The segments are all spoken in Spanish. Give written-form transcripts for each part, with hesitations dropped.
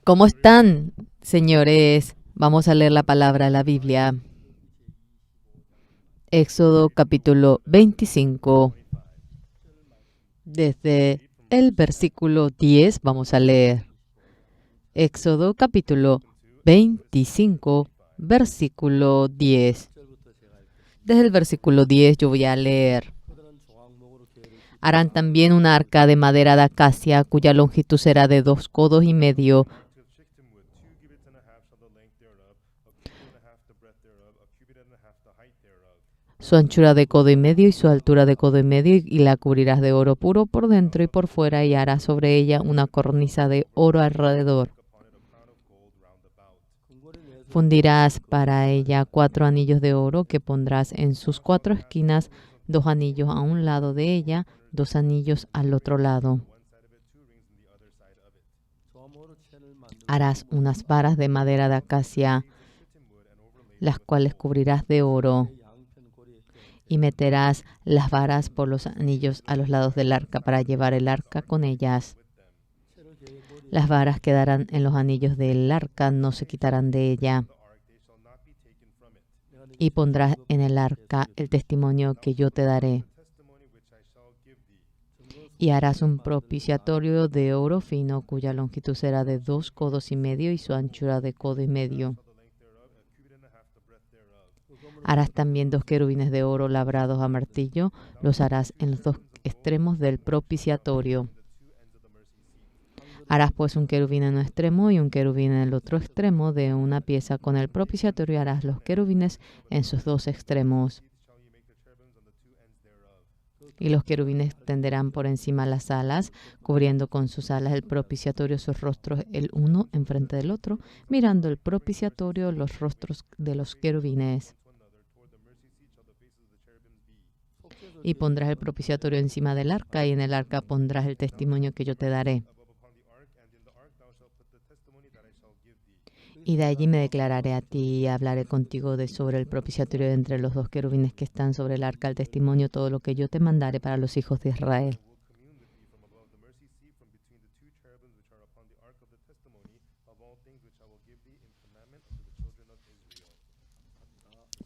¿Cómo están, señores? Vamos a leer la palabra de la Biblia. Éxodo capítulo 25. Desde el versículo 10 vamos a leer. Éxodo capítulo 25, versículo 10. Desde el versículo 10 yo voy a leer. Harán también un arca de madera de acacia, cuya longitud será de 2 codos y medio. Su anchura de codo y medio y su altura de codo y medio, y la cubrirás de oro puro por dentro y por fuera, y harás sobre ella una cornisa de oro alrededor. Fundirás para ella 4 anillos de oro que pondrás en sus 4 esquinas, 2 anillos a un lado de ella, 2 anillos al otro lado. Harás unas varas de madera de acacia, las cuales cubrirás de oro, y meterás las varas por los anillos a los lados del arca para llevar el arca con ellas. Las varas quedarán en los anillos del arca, no se quitarán de ella. Y pondrás en el arca el testimonio que yo te daré. Y harás un propiciatorio de oro fino, cuya longitud será de 2 codos y medio y su anchura de codo y medio. Harás también 2 querubines de oro labrados a martillo, los harás en los 2 extremos del propiciatorio. Harás pues un querubín en un extremo y un querubín en el otro extremo de una pieza con el propiciatorio, y harás los querubines en sus 2 extremos. Y los querubines tenderán por encima las alas, cubriendo con sus alas el propiciatorio, sus rostros el uno enfrente del otro, mirando el propiciatorio los rostros de los querubines. Y pondrás el propiciatorio encima del arca, y en el arca pondrás el testimonio que yo te daré. Y de allí me declararé a ti y hablaré contigo sobre el propiciatorio entre los 2 querubines que están sobre el arca, el testimonio, todo lo que yo te mandaré para los hijos de Israel.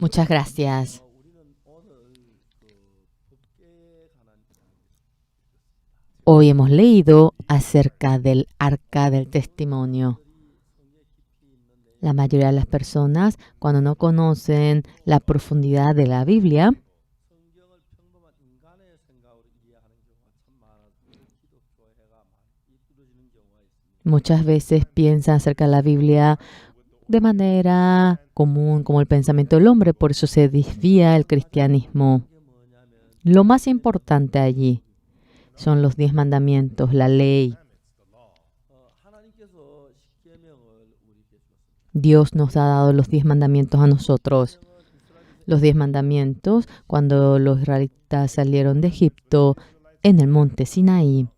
Muchas gracias. Hoy hemos leído acerca del arca del testimonio. La mayoría de las personas, cuando no conocen la profundidad de la Biblia, muchas veces piensan acerca de la Biblia de manera común, como el pensamiento del hombre, por eso se desvía el cristianismo. Lo más importante allí son los 10 mandamientos, la ley. Dios nos ha dado los 10 mandamientos a nosotros. Los 10 mandamientos, cuando los israelitas salieron de Egipto en el monte Sinaí,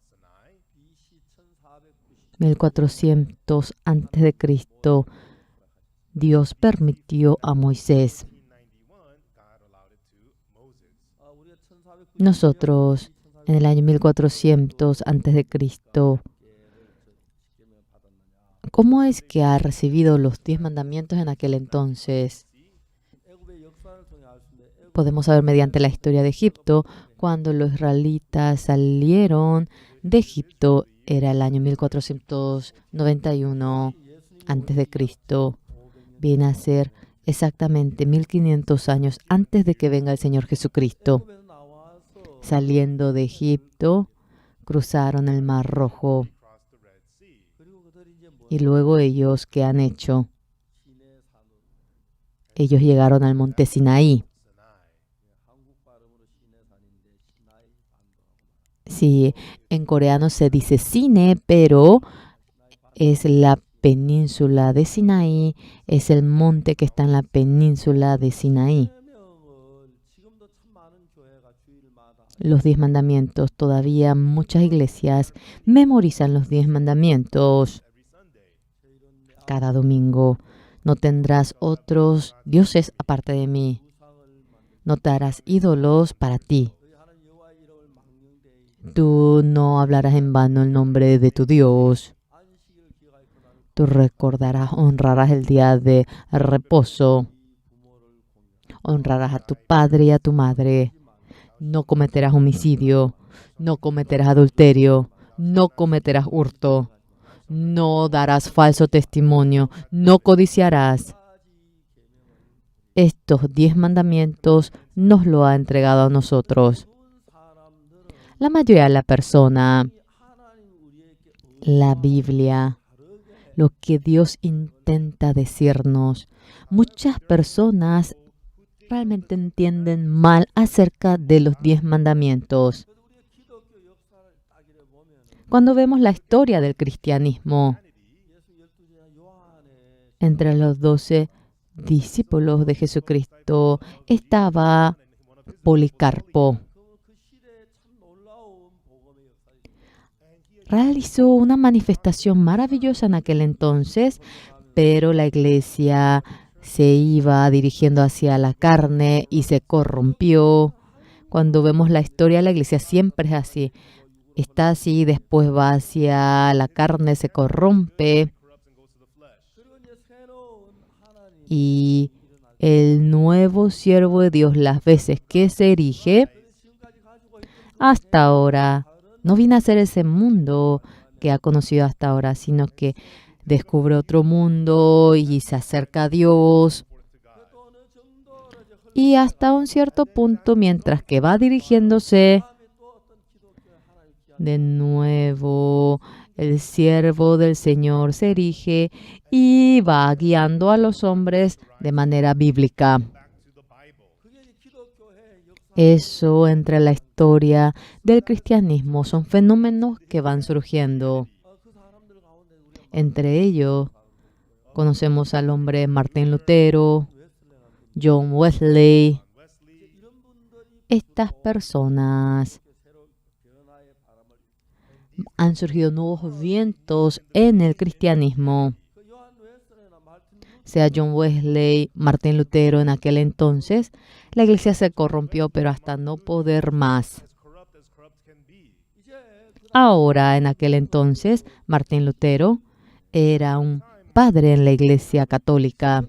1400 a.C., Dios permitió a Moisés. Nosotros, en el año 1400 a.C., ¿cómo es que ha recibido los 10 mandamientos en aquel entonces? Podemos saber mediante la historia de Egipto, cuando los israelitas salieron de Egipto, era el año 1491 a.C. Viene a ser exactamente 1500 años antes de que venga el Señor Jesucristo. Saliendo de Egipto, cruzaron el Mar Rojo. Y luego ellos, ¿qué han hecho? Ellos llegaron al monte Sinaí. Sí, en coreano se dice Sine, pero es la península de Sinaí, es el monte que está en la península de Sinaí. Los 10 mandamientos, todavía muchas iglesias memorizan los 10 mandamientos. Cada domingo, no tendrás otros dioses aparte de mí. No te harás ídolos para ti. Tú no hablarás en vano el nombre de tu Dios. Tú recordarás, honrarás el día de reposo. Honrarás a tu padre y a tu madre. No cometerás homicidio. No cometerás adulterio. No cometerás hurto. No darás falso testimonio. No codiciarás. Estos 10 mandamientos nos lo ha entregado a nosotros. La mayoría de la persona, la Biblia, lo que Dios intenta decirnos, muchas personas realmente entienden mal acerca de los 10 mandamientos. Cuando vemos la historia del cristianismo, entre los 12 discípulos de Jesucristo estaba Policarpo. Realizó una manifestación maravillosa en aquel entonces, pero la iglesia se iba dirigiendo hacia la carne y se corrompió. Cuando vemos la historia de la iglesia siempre es así. Está así, después va hacia la carne, se corrompe. Y el nuevo siervo de Dios, las veces que se erige, hasta ahora, no viene a ser ese mundo que ha conocido hasta ahora, sino que descubre otro mundo y se acerca a Dios. Y hasta un cierto punto, mientras que va dirigiéndose, de nuevo, el siervo del Señor se erige y va guiando a los hombres de manera bíblica. Eso entre la historia del cristianismo son fenómenos que van surgiendo. Entre ellos, conocemos al hombre Martín Lutero, John Wesley. Estas personas han surgido nuevos vientos en el cristianismo. Sea John Wesley, Martín Lutero, en aquel entonces, la iglesia se corrompió, pero hasta no poder más. Ahora, en aquel entonces, Martín Lutero era un padre en la iglesia católica.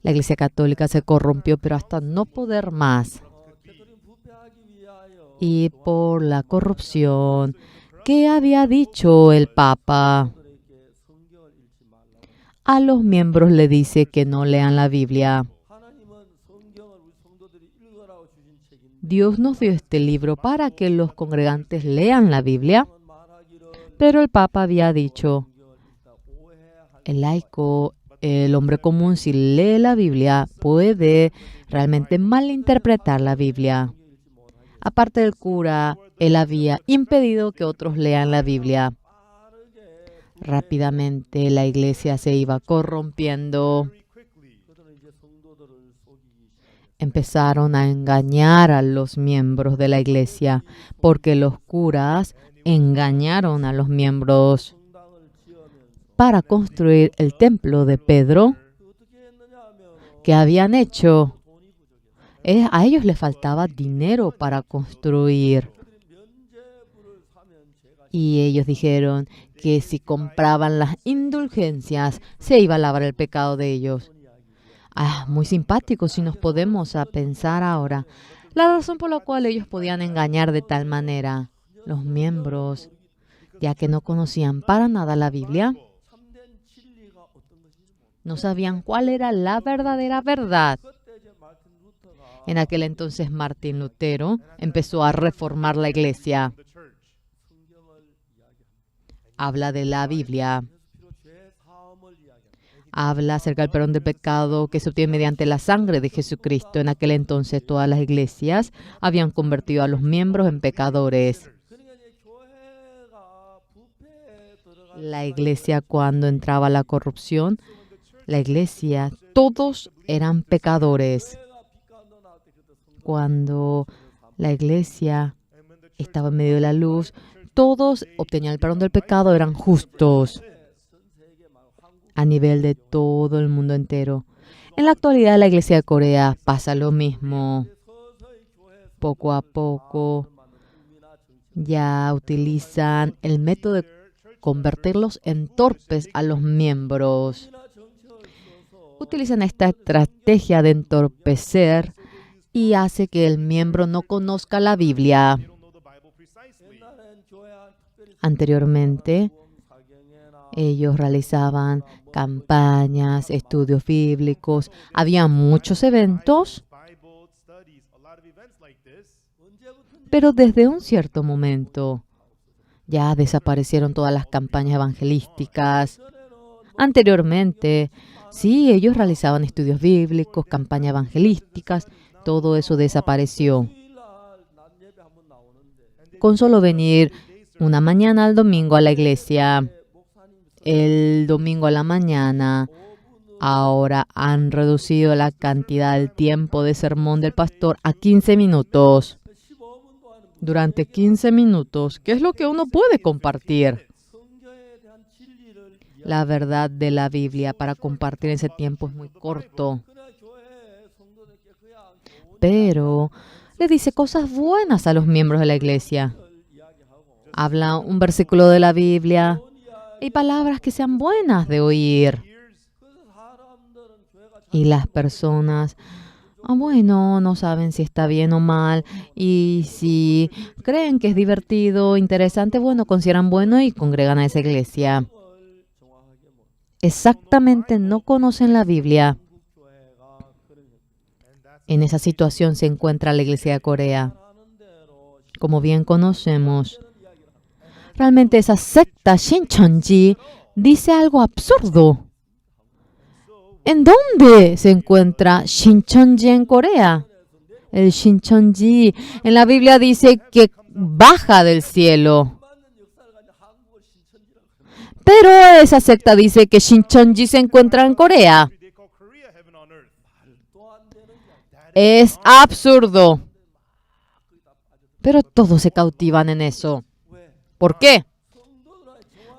La iglesia católica se corrompió, pero hasta no poder más. Y por la corrupción, ¿qué había dicho el Papa? A los miembros le dice que no lean la Biblia. Dios nos dio este libro para que los congregantes lean la Biblia, pero el Papa había dicho, el laico, el hombre común, si lee la Biblia, puede realmente malinterpretar la Biblia. Aparte del cura, él había impedido que otros lean la Biblia. Rápidamente la iglesia se iba corrompiendo. Empezaron a engañar a los miembros de la iglesia porque los curas engañaron a los miembros para construir el templo de Pedro. ¿Qué habían hecho? A ellos les faltaba dinero para construir. Y ellos dijeron que si compraban las indulgencias, se iba a lavar el pecado de ellos. Muy simpático si nos podemos pensar ahora. La razón por la cual ellos podían engañar de tal manera los miembros, ya que no conocían para nada la Biblia, no sabían cuál era la verdadera verdad. En aquel entonces Martín Lutero empezó a reformar la iglesia. Habla de la Biblia. Habla acerca del perdón del pecado que se obtiene mediante la sangre de Jesucristo. En aquel entonces todas las iglesias habían convertido a los miembros en pecadores. La iglesia, cuando entraba la corrupción, la iglesia, todos eran pecadores. Cuando la iglesia estaba en medio de la luz, todos obtenían el perdón del pecado, eran justos a nivel de todo el mundo entero. En la actualidad, la iglesia de Corea pasa lo mismo. Poco a poco ya utilizan el método de convertirlos en torpes a los miembros. Utilizan esta estrategia de entorpecer y hace que el miembro no conozca la Biblia. Anteriormente, ellos realizaban campañas, estudios bíblicos, había muchos eventos, pero desde un cierto momento ya desaparecieron todas las campañas evangelísticas. Anteriormente, sí, ellos realizaban estudios bíblicos, campañas evangelísticas, todo eso desapareció. Con solo venir una mañana al domingo a la iglesia, el domingo a la mañana, ahora han reducido la cantidad del tiempo de sermón del pastor a 15 minutos. Durante 15 minutos, ¿qué es lo que uno puede compartir? La verdad de la Biblia para compartir ese tiempo es muy corto. Pero le dice cosas buenas a los miembros de la iglesia. Habla un versículo de la Biblia y palabras que sean buenas de oír. Y las personas, bueno, no saben si está bien o mal. Y si creen que es divertido, interesante, bueno, consideran bueno y congregan a esa iglesia. Exactamente no conocen la Biblia. En esa situación se encuentra la iglesia de Corea. Como bien conocemos, realmente esa secta Shincheonji dice algo absurdo. ¿En dónde se encuentra Shincheonji en Corea? El Shincheonji en la Biblia dice que baja del cielo. Pero esa secta dice que Shincheonji se encuentra en Corea. Es absurdo. Pero todos se cautivan en eso. ¿Por qué?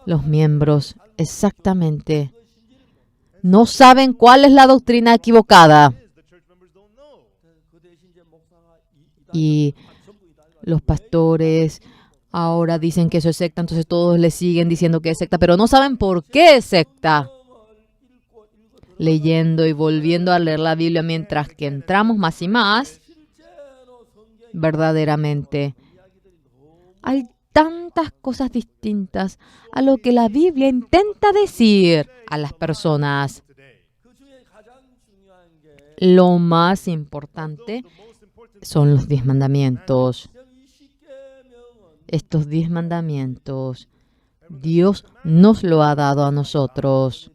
Los miembros exactamente no saben cuál es la doctrina equivocada. Y los pastores ahora dicen que eso es secta, entonces todos le siguen diciendo que es secta, pero no saben por qué es secta. Leyendo y volviendo a leer la Biblia mientras que entramos más y más, verdaderamente hay tantas cosas distintas a lo que la Biblia intenta decir a las personas. Lo más importante son los 10 mandamientos. Estos 10 mandamientos, Dios nos lo ha dado a nosotros.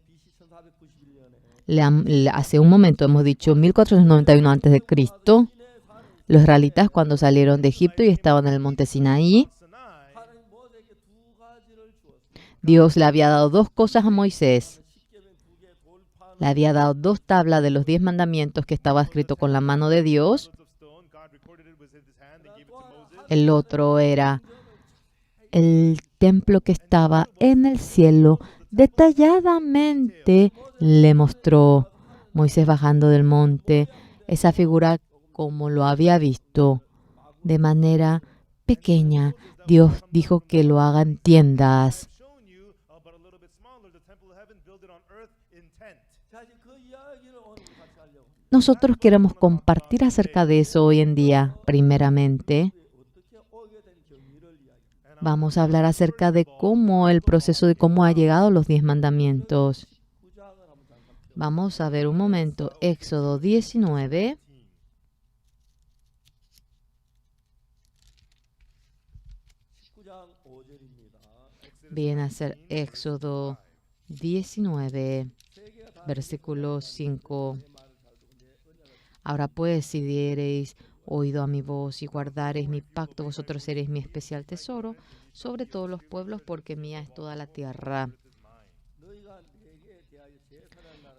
Hace un momento hemos dicho 1491 a.C., los israelitas cuando salieron de Egipto y estaban en el monte Sinaí, Dios le había dado 2 cosas a Moisés. Le había dado 2 tablas de los 10 mandamientos que estaba escrito con la mano de Dios. El otro era el templo que estaba en el cielo. Detalladamente le mostró Moisés bajando del monte esa figura como lo había visto de manera pequeña. Dios dijo que lo haga en tiendas. Nosotros queremos compartir acerca de eso hoy en día. Primeramente, vamos a hablar acerca de cómo el proceso de cómo ha llegado los 10 mandamientos. Vamos a ver un momento. Éxodo 19. Viene a ser Éxodo 19, versículo 5. Ahora pues, si diereis oído a mi voz y guardareis mi pacto, vosotros seréis mi especial tesoro sobre todos los pueblos, porque mía es toda la tierra.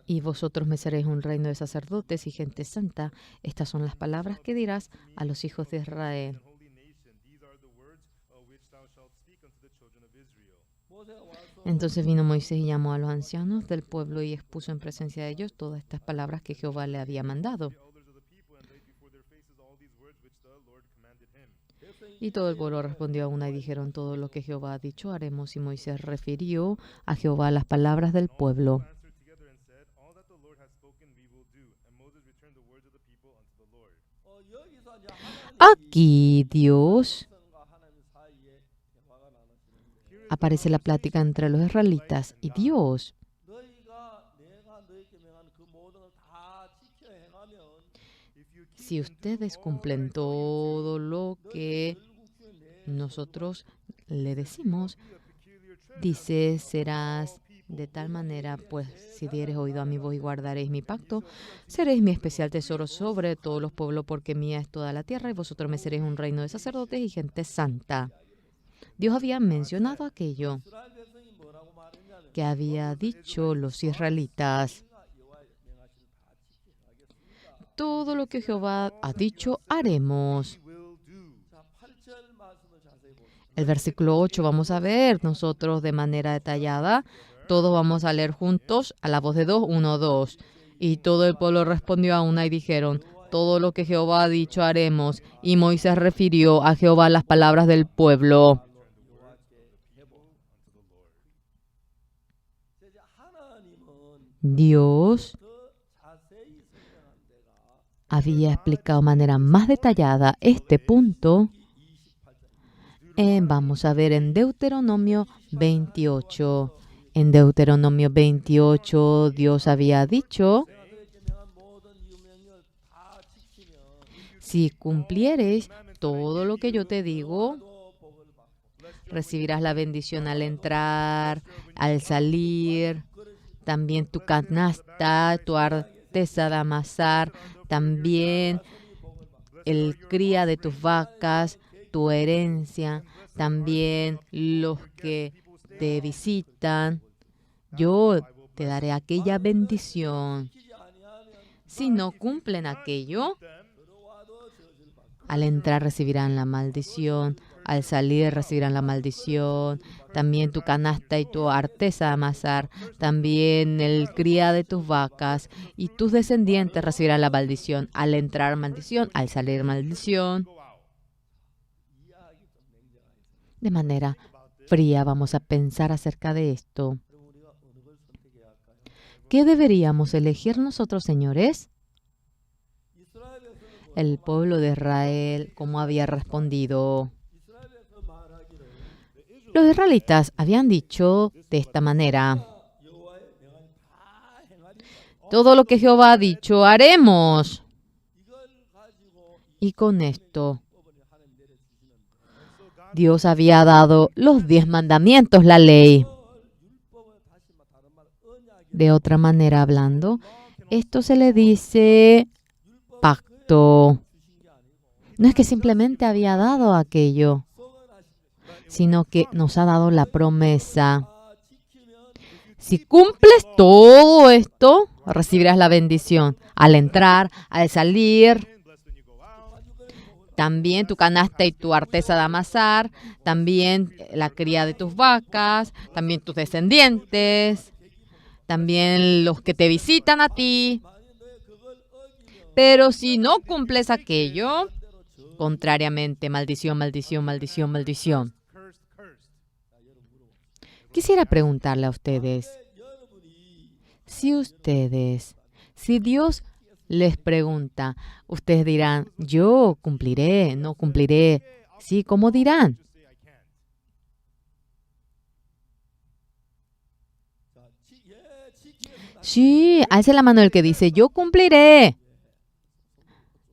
Y vosotros me seréis un reino de sacerdotes y gente santa. Estas son las palabras que dirás a los hijos de Israel. Entonces vino Moisés y llamó a los ancianos del pueblo y expuso en presencia de ellos todas estas palabras que Jehová le había mandado. Y todo el pueblo respondió a una y dijeron: todo lo que Jehová ha dicho haremos. Y Moisés refirió a Jehová las palabras del pueblo. Aquí Dios aparece la plática entre los israelitas y Dios. Si ustedes cumplen todo lo que nosotros le decimos, dice, serás de tal manera, pues si dieres oído a mi voz y guardaréis mi pacto, seréis mi especial tesoro sobre todos los pueblos, porque mía es toda la tierra y vosotros me seréis un reino de sacerdotes y gente santa. Dios había mencionado aquello que había dicho los israelitas. Todo lo que Jehová ha dicho haremos. El versículo 8 vamos a ver nosotros de manera detallada. Todos vamos a leer juntos a la voz de 2, 1, 2. Y todo el pueblo respondió a una y dijeron: todo lo que Jehová ha dicho haremos. Y Moisés refirió a Jehová las palabras del pueblo. Dios había explicado de manera más detallada este punto. Vamos a ver en Deuteronomio 28. En Deuteronomio 28 Dios había dicho: si cumplieres todo lo que yo te digo, recibirás la bendición al entrar, al salir, también tu canasta, tu arteza de amasar, también el cría de tus vacas, tu herencia, también los que te visitan. Yo te daré aquella bendición. Si no cumplen aquello, al entrar recibirán la maldición, al salir recibirán la maldición, también tu canasta y tu arteza de amasar, también el cría de tus vacas y tus descendientes recibirán la maldición. Al entrar maldición, al salir maldición. De manera fría vamos a pensar acerca de esto. ¿Qué deberíamos elegir nosotros, señores? El pueblo de Israel, ¿cómo había respondido? Los israelitas habían dicho de esta manera: todo lo que Jehová ha dicho haremos. Y con esto, Dios había dado los 10 mandamientos, la ley. De otra manera hablando, esto se le dice pacto. No es que simplemente había dado aquello, sino que nos ha dado la promesa. Si cumples todo esto, recibirás la bendición. Al entrar, al salir, también tu canasta y tu arteza de amasar, también la cría de tus vacas, también tus descendientes, también los que te visitan a ti. Pero si no cumples aquello, contrariamente, maldición, maldición, maldición, maldición. Quisiera preguntarle a ustedes, si Dios les pregunta, ustedes dirán: yo cumpliré, no cumpliré. Sí, ¿cómo dirán? Sí, alce la mano el que dice: yo cumpliré.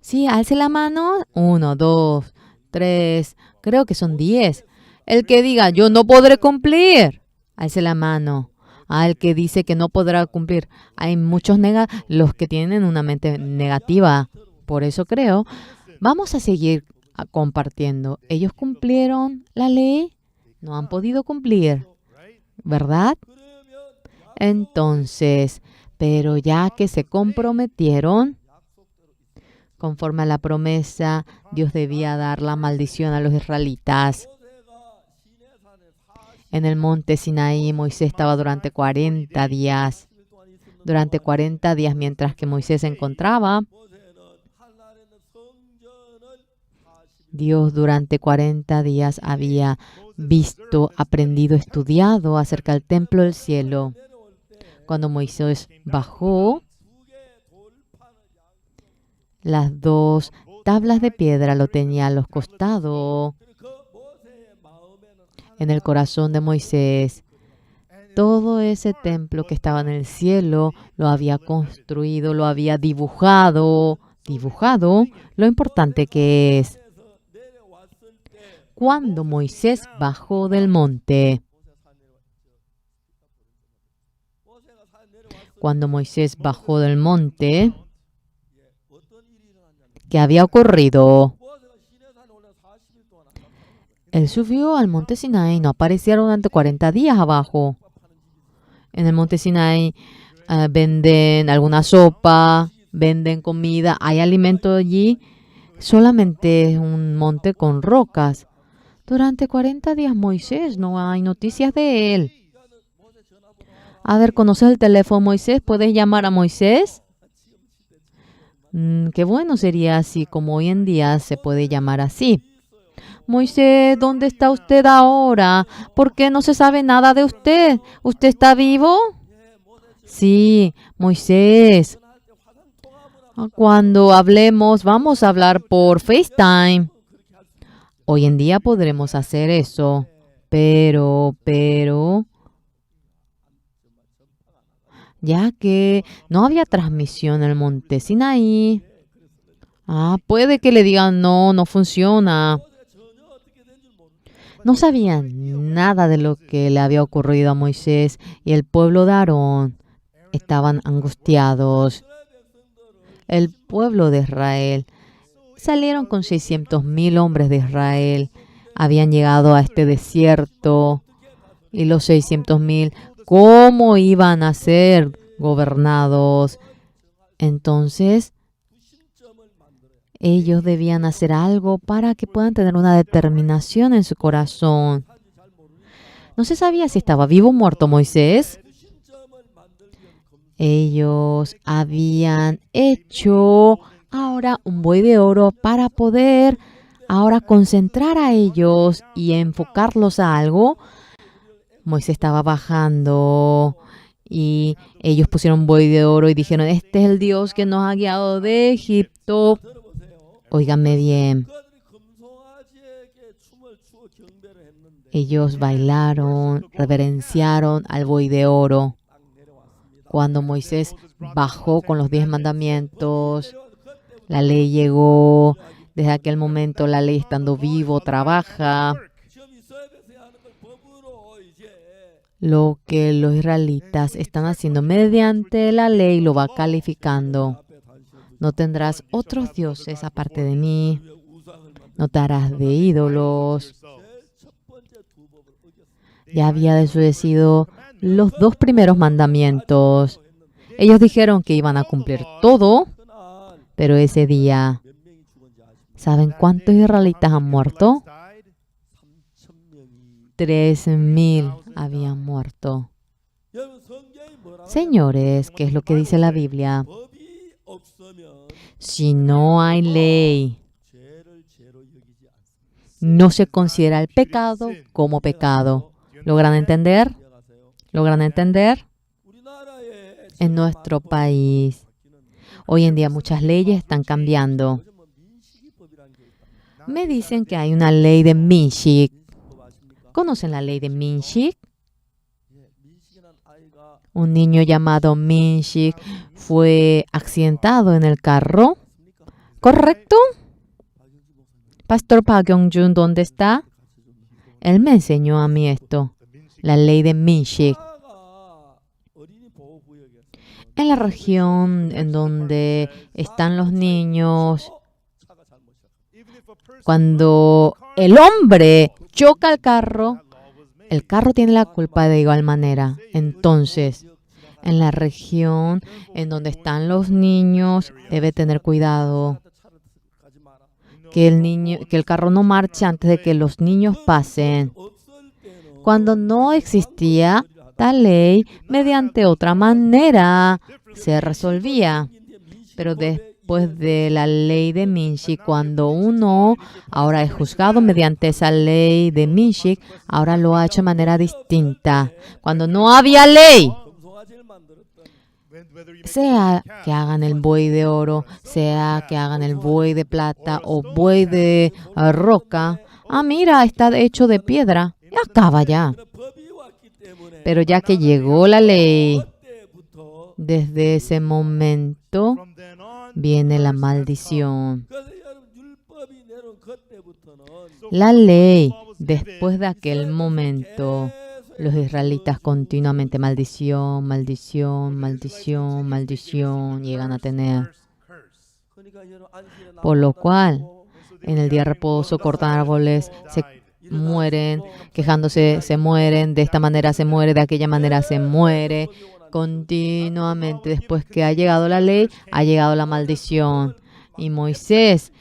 Sí, alce la mano. 1, 2, 3, creo que son 10. El que diga: yo no podré cumplir, alce la mano. Al que dice que no podrá cumplir. Hay muchos los que tienen una mente negativa. Por eso creo, vamos a seguir compartiendo. Ellos cumplieron la ley, no han podido cumplir, ¿verdad? Entonces, pero ya que se comprometieron, conforme a la promesa, Dios debía dar la maldición a los israelitas. En el monte Sinaí, Moisés estaba durante 40 días. Durante 40 días, mientras que Moisés se encontraba, Dios durante 40 días había visto, aprendido, estudiado acerca del templo del cielo. Cuando Moisés bajó, las 2 tablas de piedra lo tenía a los costados. En el corazón de Moisés, todo ese templo que estaba en el cielo lo había construido, lo había dibujado, lo importante que es. Cuando Moisés bajó del monte, ¿qué había ocurrido? Él subió al monte Sinaí, no aparecía durante 40 días abajo. En el monte Sinaí venden alguna sopa, venden comida, hay alimento allí. Solamente es un monte con rocas. Durante 40 días Moisés, no hay noticias de él. A ver, ¿conoces el teléfono Moisés? ¿Puedes llamar a Moisés? Qué bueno sería así, como hoy en día se puede llamar así. Moisés, ¿dónde está usted ahora? ¿Por qué no se sabe nada de usted? ¿Usted está vivo? Sí, Moisés. Cuando hablemos, vamos a hablar por FaceTime. Hoy en día podremos hacer eso, pero, ya que no había transmisión en el monte Sinaí. Puede que le digan, no funciona. No sabían nada de lo que le había ocurrido a Moisés y el pueblo de Aarón estaban angustiados. El pueblo de Israel salieron con 600,000 hombres de Israel. Habían llegado a este desierto y los 600,000, ¿cómo iban a ser gobernados? Entonces, ellos debían hacer algo para que puedan tener una determinación en su corazón. No se sabía si estaba vivo o muerto Moisés. Ellos habían hecho ahora un buey de oro para poder ahora concentrar a ellos y enfocarlos a algo. Moisés estaba bajando y ellos pusieron un buey de oro y dijeron, este es el Dios que nos ha guiado de Egipto. Óiganme bien. Ellos bailaron, reverenciaron al buey de oro. Cuando Moisés bajó con los 10 mandamientos, la ley llegó. Desde aquel momento la ley, estando vivo, trabaja. Lo que los israelitas están haciendo mediante la ley lo va calificando. No tendrás otros dioses aparte de mí. No te harás de ídolos. Ya había desobedecido los 2 primeros mandamientos. Ellos dijeron que iban a cumplir todo, pero ese día, ¿saben cuántos israelitas han muerto? 3,000 habían muerto. Señores, ¿qué es lo que dice la Biblia? Si no hay ley, no se considera el pecado como pecado. ¿Logran entender? ¿Logran entender? En nuestro país, hoy en día muchas leyes están cambiando. Me dicen que hay una ley de Minshik. ¿Conocen la ley de Minshik? Un niño llamado Minshik fue accidentado en el carro. ¿Correcto? Pastor Park Kyung-jun, ¿dónde está? Él me enseñó a mí esto. La ley de Minshik. En la región en donde están los niños, cuando el hombre choca el carro tiene la culpa de igual manera. Entonces, en la región en donde están los niños, debe tener cuidado. Que el carro no marche antes de que los niños pasen. Cuando no existía tal ley, mediante otra manera se resolvía. Pero después de la ley de Minshik, cuando uno ahora es juzgado mediante esa ley de Minshik, ahora lo ha hecho de manera distinta. Cuando no había ley, sea que hagan el buey de oro, sea que hagan el buey de plata o buey de roca, mira, está hecho de piedra, y acaba ya. Pero ya que llegó la ley, desde ese momento viene la maldición. La ley, después de aquel momento, los israelitas continuamente maldición, maldición, maldición, maldición llegan a tener. Por lo cual, en el día de reposo cortan árboles, se mueren, quejándose, se mueren, de esta manera se muere, de aquella manera se muere. Continuamente, después que ha llegado la ley, ha llegado la maldición. Y Moisés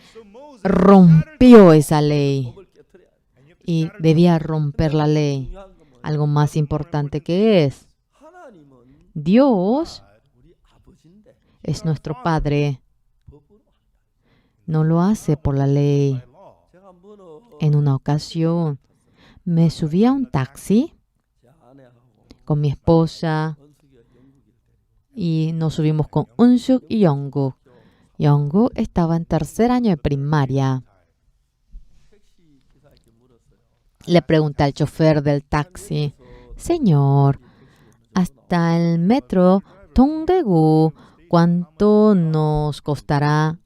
rompió esa ley. Y debía romper la ley. Algo más importante que es, Dios es nuestro Padre. No lo hace por la ley. En una ocasión, me subí a un taxi con mi esposa y nos subimos con Unsuk y Yongguk. Yongguk estaba en tercer año de primaria. Le pregunté al chofer del taxi, señor, hasta el metro Dongdaegu, ¿cuánto nos costará?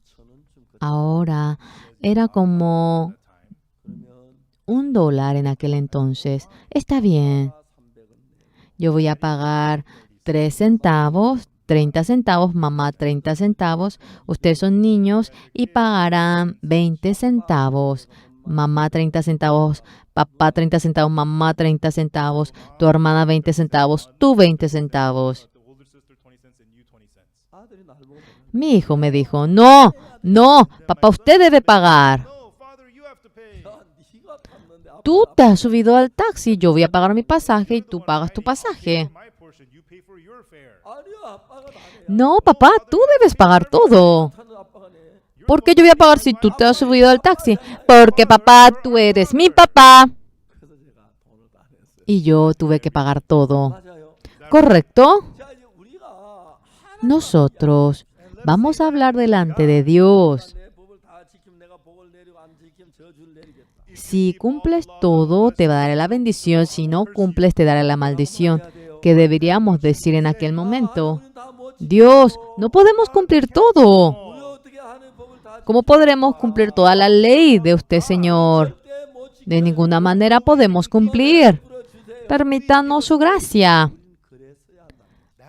Ahora era como $1 en aquel entonces. Está bien. Yo voy a pagar 3 centavos, 30 centavos, mamá 30 centavos. Ustedes son niños y pagarán 20 centavos. Mamá 30 centavos, papá 30 centavos, mamá 30 centavos, tu hermana 20 centavos, tú 20 centavos. Mi hijo me dijo, no, papá, usted debe pagar. Tú te has subido al taxi, yo voy a pagar mi pasaje y tú pagas tu pasaje. No, papá, tú debes pagar todo. ¿Por qué yo voy a pagar si tú te has subido al taxi? Porque, papá, tú eres mi papá. Y yo tuve que pagar todo. ¿Correcto? Nosotros vamos a hablar delante de Dios. Si cumples todo, te va a dar la bendición. Si no cumples, te dará la maldición. ¿Qué deberíamos decir en aquel momento? Dios, no podemos cumplir todo. ¿Cómo podremos cumplir toda la ley de usted, Señor? De ninguna manera podemos cumplir. Permítanos su gracia.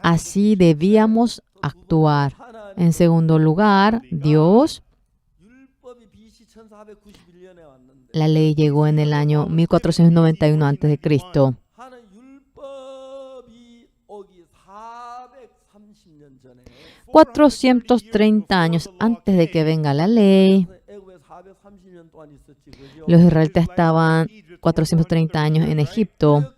Así debíamos actuar. En segundo lugar, Dios, la ley llegó en el año 1491 a.C. 430 años antes de que venga la ley, los israelitas estaban 430 años en Egipto.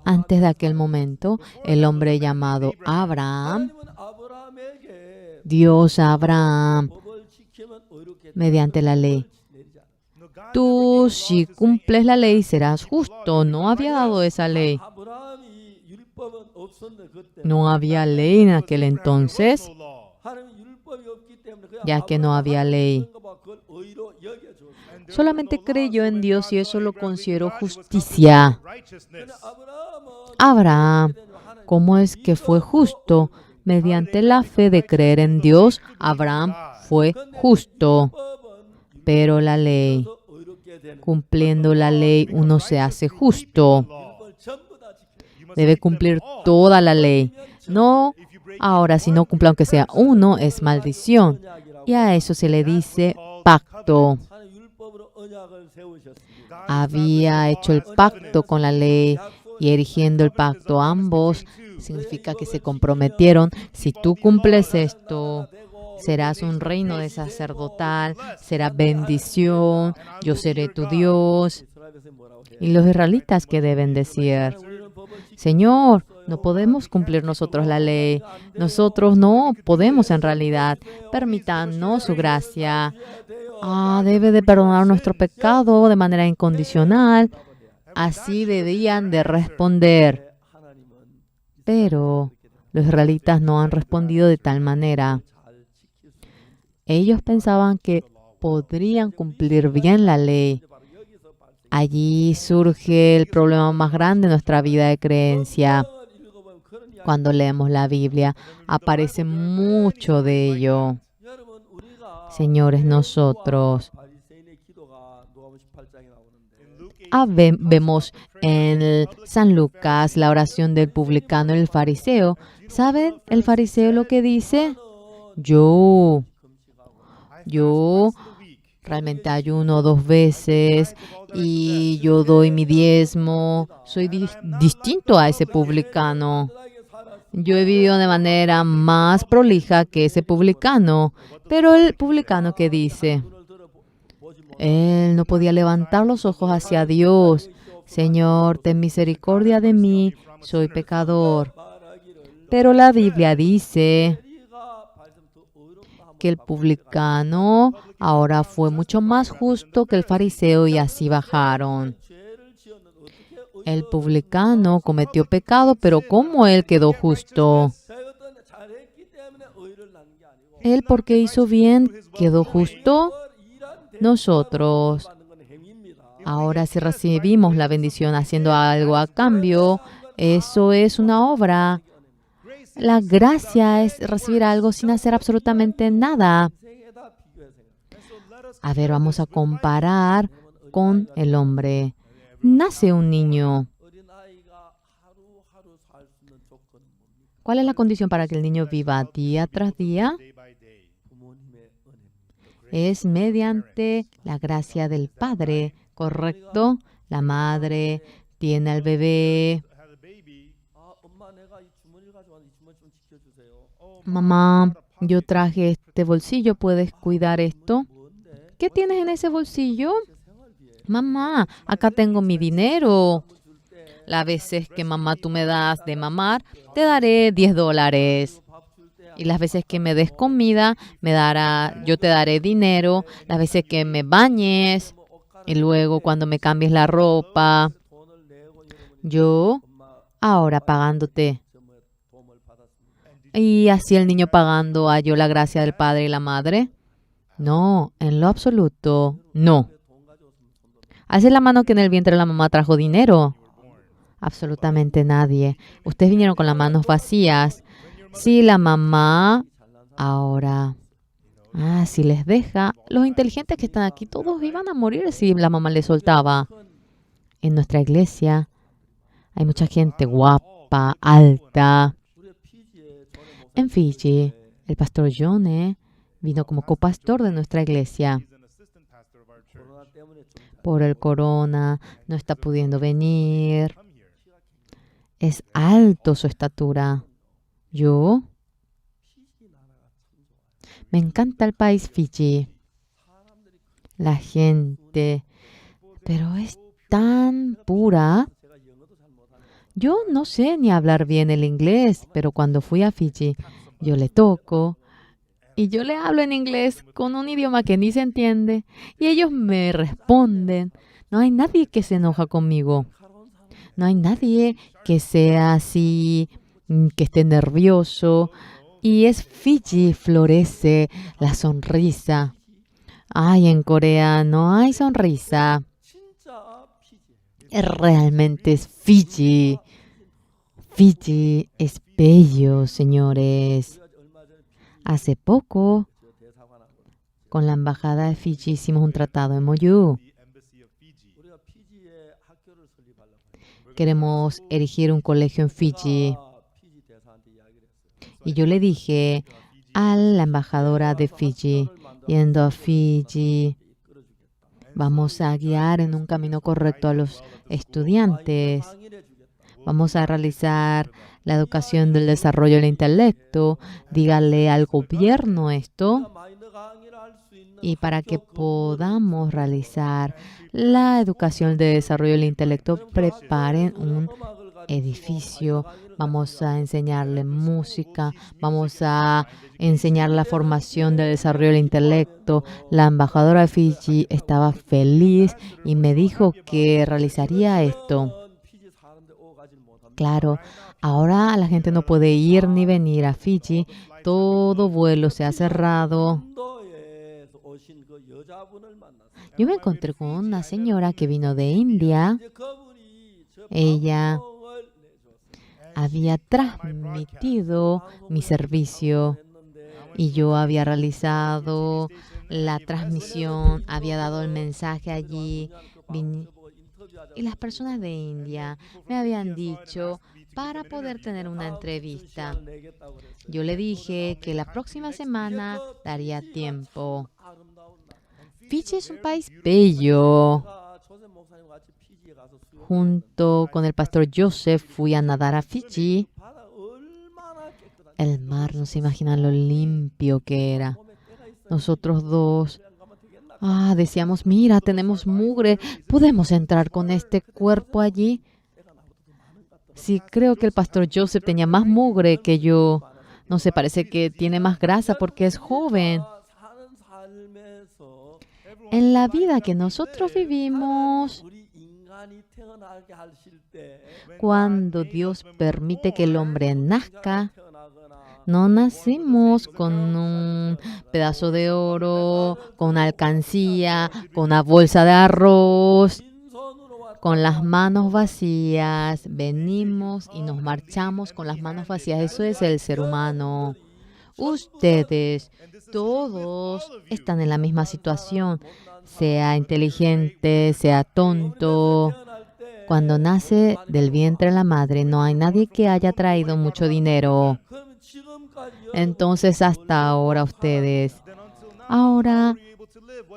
Antes de aquel momento, el hombre llamado Abraham, Dios a Abraham, mediante la ley. Tú, si cumples la ley, serás justo. No había dado esa ley. No había ley en aquel entonces, ya que no había ley. Solamente creyó en Dios y eso lo consideró justicia. Abraham, ¿cómo es que fue justo? Mediante la fe de creer en Dios, Abraham fue justo. Pero la ley, cumpliendo la ley, uno se hace justo. Debe cumplir toda la ley. No, ahora si no cumple aunque sea uno, es maldición. Y a eso se le dice pacto. Había hecho el pacto con la ley y erigiendo el pacto ambos, significa que se comprometieron. Si tú cumples esto, serás un reino de sacerdotal, será bendición, yo seré tu Dios. Y los israelitas, ¿qué deben decir? Señor, No podemos cumplir nosotros la ley. Nosotros no podemos en realidad. Permítanos su gracia. Debe de perdonar nuestro pecado de manera incondicional. Así debían de responder. Pero los israelitas no han respondido de tal manera. Ellos pensaban que podrían cumplir bien la ley. Allí surge el problema más grande de nuestra vida de creencia. Cuando leemos la Biblia, aparece mucho de ello. Señores, nosotros vemos en San Lucas la oración del publicano y el fariseo. ¿Saben el fariseo lo que dice? Yo realmente ayuno 2 veces y yo doy mi diezmo. Soy distinto a ese publicano. Yo he vivido de manera más prolija que ese publicano. Pero el publicano, ¿qué dice? Él no podía levantar los ojos hacia Dios. Señor, ten misericordia de mí, soy pecador. Pero la Biblia dice que el publicano ahora fue mucho más justo que el fariseo y así bajaron. El publicano cometió pecado, pero ¿cómo él quedó justo? Él, porque hizo bien, quedó justo. Nosotros, ahora si recibimos la bendición haciendo algo a cambio, eso es una obra. La gracia es recibir algo sin hacer absolutamente nada. A ver, vamos a comparar con el hombre. Nace un niño. ¿Cuál es la condición para que el niño viva día tras día? Es mediante la gracia del Padre, ¿correcto? La madre tiene al bebé. Mamá, yo traje este bolsillo, ¿puedes cuidar esto? ¿Qué tienes en ese bolsillo? Mamá, acá tengo mi dinero. Las veces que mamá tú me das de mamar, te daré $10. Y las veces que me des comida, yo te daré dinero. Las veces que me bañes y luego cuando me cambies la ropa, yo ahora pagándote. Y así el niño pagando a yo la gracia del padre y la madre. No, en lo absoluto, no. Alce la mano que en el vientre de la mamá trajo dinero. Absolutamente nadie. Ustedes vinieron con las manos vacías. Si la mamá ahora, si les deja, los inteligentes que están aquí, todos iban a morir si la mamá les soltaba. En nuestra iglesia hay mucha gente guapa, alta. En Fiji, el pastor John vino como copastor de nuestra iglesia. Por el corona, no está pudiendo venir. Es alto su estatura. Me encanta el país Fiji. La gente, pero es tan pura. Yo no sé ni hablar bien el inglés, pero cuando fui a Fiji, yo le toco y yo le hablo en inglés con un idioma que ni se entiende y ellos me responden. No hay nadie que se enoja conmigo. No hay nadie que sea así, que esté nervioso. Y es Fiji, florece la sonrisa. En Corea no hay sonrisa. Realmente es Fiji. Fiji es bello, señores. Hace poco, con la embajada de Fiji hicimos un tratado MOU. Queremos erigir un colegio en Fiji. Y yo le dije a la embajadora de Fiji, yendo a Fiji, vamos a guiar en un camino correcto a los estudiantes. Vamos a realizar la educación del desarrollo del intelecto. Dígale al gobierno esto. Y para que podamos realizar la educación de desarrollo del intelecto, preparen un edificio, vamos a enseñarle música, vamos a enseñar la formación del desarrollo del intelecto. La embajadora de Fiji estaba feliz y me dijo que realizaría esto. Claro, ahora la gente no puede ir ni venir a Fiji. Todo vuelo se ha cerrado. Yo me encontré con una señora que vino de India. Ella había transmitido mi servicio y yo había realizado la transmisión, había dado el mensaje allí. Y las personas de India me habían dicho para poder tener una entrevista. Yo le dije que la próxima semana daría tiempo. Fiji es un país bello. Junto con el pastor Joseph fui a nadar a Fiji. El mar, no se imaginan lo limpio que era. Nosotros dos decíamos, mira, tenemos mugre, ¿podemos entrar con este cuerpo allí? Sí, creo que el pastor Joseph tenía más mugre que yo. No sé, parece que tiene más grasa porque es joven. En la vida que nosotros vivimos, cuando Dios permite que el hombre nazca, no nacimos con un pedazo de oro, con una alcancía, con una bolsa de arroz, con las manos vacías. Venimos y nos marchamos con las manos vacías. Eso es el ser humano. Ustedes, todos, están en la misma situación. Sea inteligente, sea tonto. Cuando nace del vientre de la madre, no hay nadie que haya traído mucho dinero. Entonces, hasta ahora ustedes,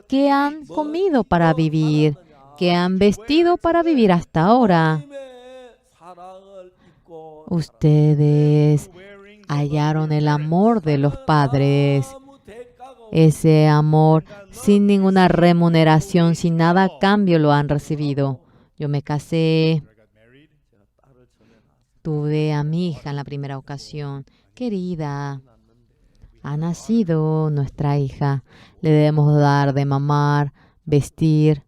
¿qué han comido para vivir? ¿Qué han vestido para vivir hasta ahora? Ustedes hallaron el amor de los padres. Ese amor sin ninguna remuneración, sin nada a cambio lo han recibido. Yo me casé. Tuve a mi hija en la primera ocasión. Querida, ha nacido nuestra hija. Le debemos dar de mamar, vestir.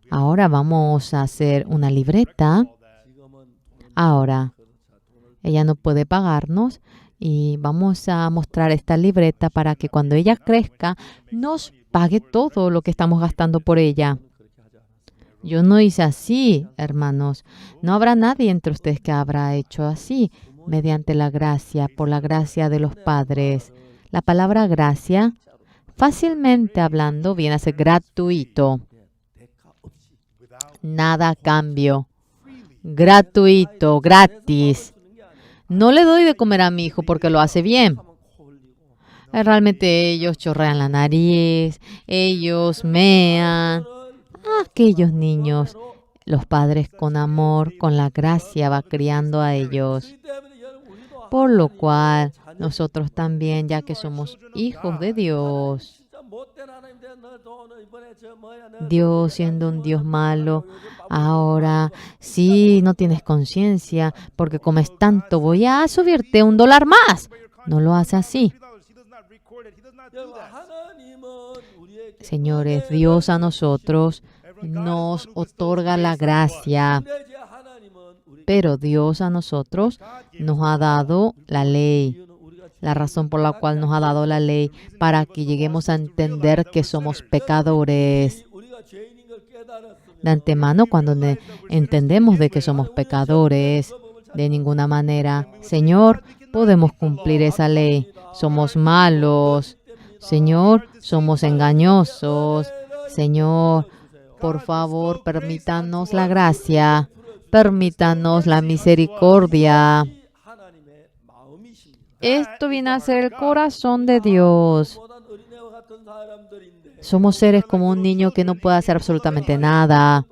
Ahora vamos a hacer una libreta. Ahora, ella no puede pagarnos y vamos a mostrar esta libreta para que cuando ella crezca nos pague todo lo que estamos gastando por ella. Yo no hice así, hermanos. No habrá nadie entre ustedes que habrá hecho así, mediante la gracia, por la gracia de los padres. La palabra gracia, fácilmente hablando, viene a ser gratuito. Nada a cambio. Gratuito, gratis. No le doy de comer a mi hijo porque lo hace bien. Realmente ellos chorrean la nariz, ellos mean. Aquellos niños, los padres con amor, con la gracia, va criando a ellos. Por lo cual, nosotros también, ya que somos hijos de Dios, Dios siendo un Dios malo, ahora sí no tienes conciencia porque comes tanto, voy a subirte $1 más. No lo hace así. Señores, Dios a nosotros nos otorga la gracia, pero Dios a nosotros nos ha dado la ley. La razón por la cual nos ha dado la ley, para que lleguemos a entender que somos pecadores. De antemano, cuando entendemos de que somos pecadores, de ninguna manera, Señor, podemos cumplir esa ley. Somos malos. Señor, somos engañosos. Señor, por favor, permítanos la gracia. Permítanos la misericordia. Esto viene a ser el corazón de Dios. Somos seres como un niño que no puede hacer absolutamente nada,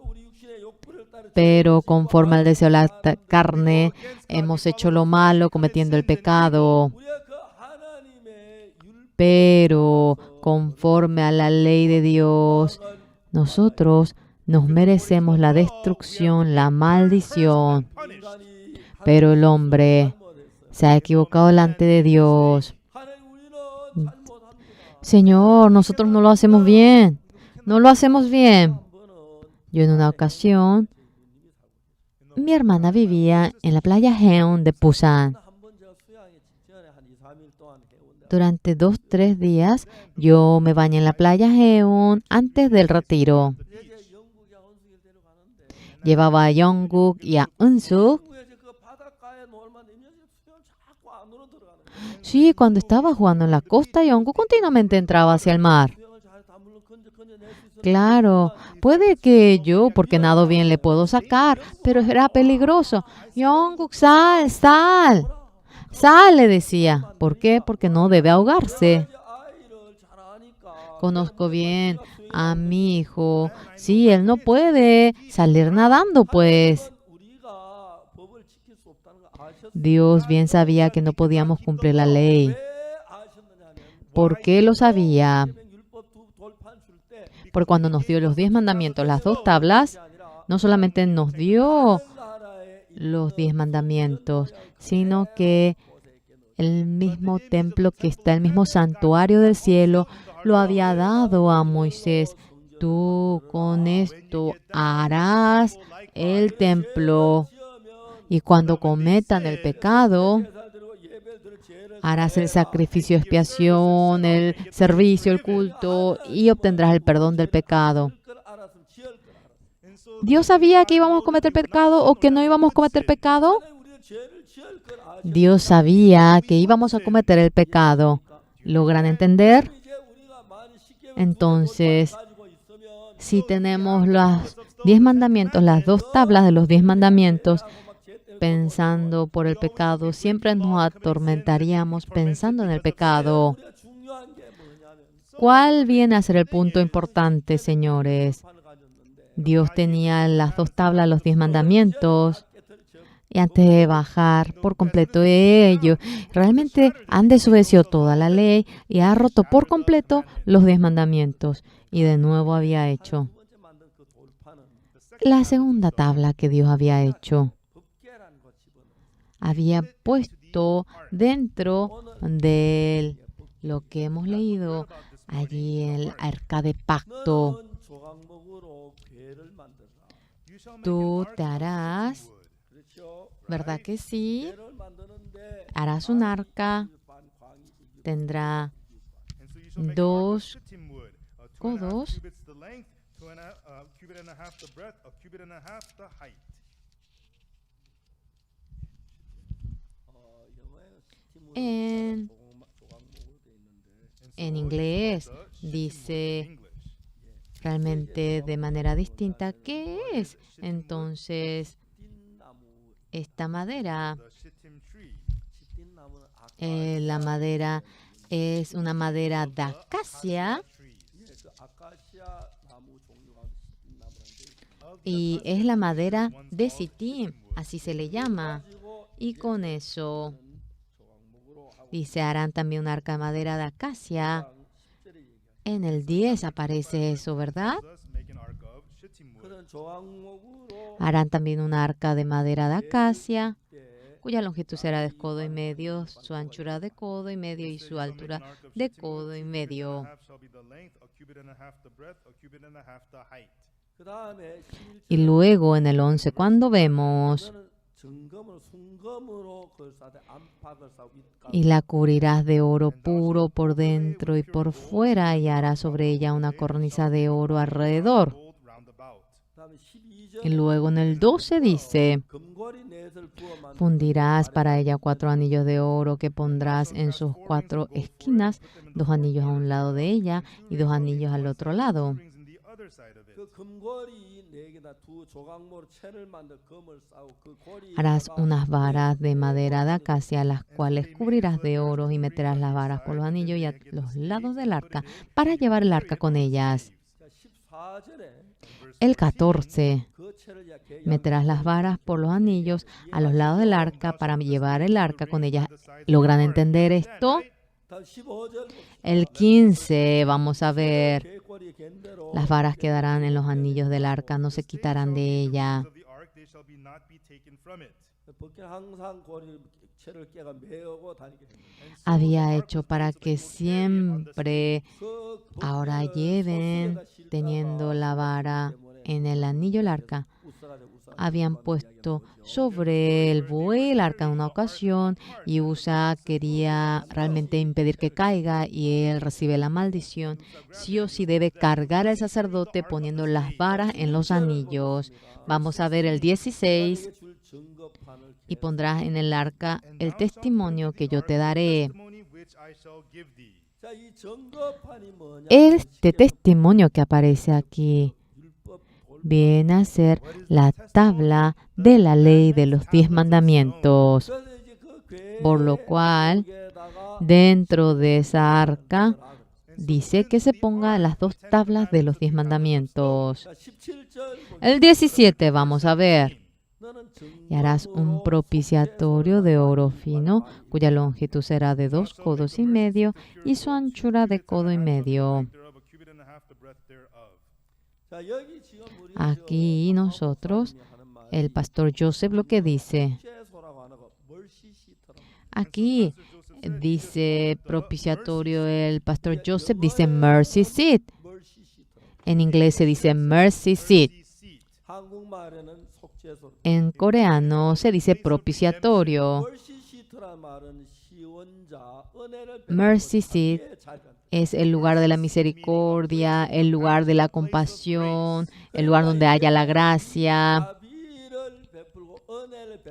pero conforme al deseo de la carne, hemos hecho lo malo, cometiendo el pecado. Pero conforme a la ley de Dios, nosotros nos merecemos la destrucción, la maldición. Pero el hombre se ha equivocado delante de Dios. Señor, nosotros no lo hacemos bien. No lo hacemos bien. Yo en una ocasión, mi hermana vivía en la playa Heon de Busan. Durante 2-3 días, yo me bañé en la playa Heon antes del retiro. Llevaba a Jungkook y a Eunsook. Sí, cuando estaba jugando en la costa, Jungkook continuamente entraba hacia el mar. Claro, puede que yo, porque nado bien, le puedo sacar, pero era peligroso. Jungkook, sal, sal. Sal, le decía. ¿Por qué? Porque no debe ahogarse. Conozco bien a mi hijo. Sí, él no puede salir nadando, pues. Dios bien sabía que no podíamos cumplir la ley. ¿Por qué lo sabía? Porque cuando nos dio los 10 mandamientos, las 2 tablas, no solamente nos dio los 10 mandamientos, sino que el mismo templo que está, el mismo santuario del cielo, lo había dado a Moisés. Tú con esto harás el templo y cuando cometan el pecado, harás el sacrificio de expiación, el servicio, el culto y obtendrás el perdón del pecado. ¿Dios sabía que íbamos a cometer pecado o que no íbamos a cometer pecado? Dios sabía que íbamos a cometer el pecado. ¿Logran entender? Entonces, si tenemos los 10 mandamientos, las 2 tablas de los 10 mandamientos, pensando por el pecado, siempre nos atormentaríamos pensando en el pecado. ¿Cuál viene a ser el punto importante, señores? Dios tenía las 2 tablas, los 10 mandamientos, y antes de bajar por completo de ellos, realmente han desobedecido toda la ley y ha roto por completo los 10 mandamientos. Y de nuevo había hecho la segunda tabla que Dios había hecho. Había puesto dentro de lo que hemos leído allí en el arca de pacto. Tú te harás, ¿verdad que sí? Harás un arca, tendrá 2 codos en inglés dice realmente de manera distinta qué es. Entonces, esta madera, la madera es una madera de acacia y es la madera de Sittim, así se le llama. Y con eso dice, harán también un arca de madera de acacia. En el 10 aparece eso, ¿verdad? Harán también un arca de madera de acacia, cuya longitud será de codo y medio, su anchura de codo y medio y su altura de codo y medio. Y luego en el 11, cuando vemos, y la cubrirás de oro puro por dentro y por fuera, y harás sobre ella una cornisa de oro alrededor. Y luego en el 12 dice, fundirás para ella 4 anillos de oro que pondrás en sus 4 esquinas, 2 anillos a un lado de ella y 2 anillos al otro lado. Harás unas varas de madera de acacia, las cuales cubrirás de oro y meterás las varas por los anillos y a los lados del arca para llevar el arca con ellas. El 14. Meterás las varas por los anillos a los lados del arca para llevar el arca con ellas. ¿Logran entender esto? El 15, vamos a ver. Las varas quedarán en los anillos del arca, no se quitarán de ella. había hecho para que siempre ahora lleven teniendo la vara en el anillo el arca. Habían puesto sobre el buey el arca en una ocasión y Usa quería realmente impedir que caiga y él recibe la maldición. Sí o sí debe cargar al sacerdote poniendo las varas en los anillos. Vamos a ver el 16. Y pondrás en el arca el testimonio que yo te daré. Este testimonio que aparece aquí viene a ser la tabla de la ley de los 10 mandamientos. Por lo cual, dentro de esa arca, dice que se ponga las 2 tablas de los 10 mandamientos. El 17, vamos a ver. Y harás un propiciatorio de oro fino, cuya longitud será de 2 codos y medio, y su anchura de codo y medio. Aquí nosotros, el pastor Joseph lo que dice. Aquí dice propiciatorio, el pastor Joseph dice mercy seat. En inglés se dice mercy seat. En coreano se dice propiciatorio. Mercy seat es el lugar de la misericordia, el lugar de la compasión, el lugar donde haya la gracia,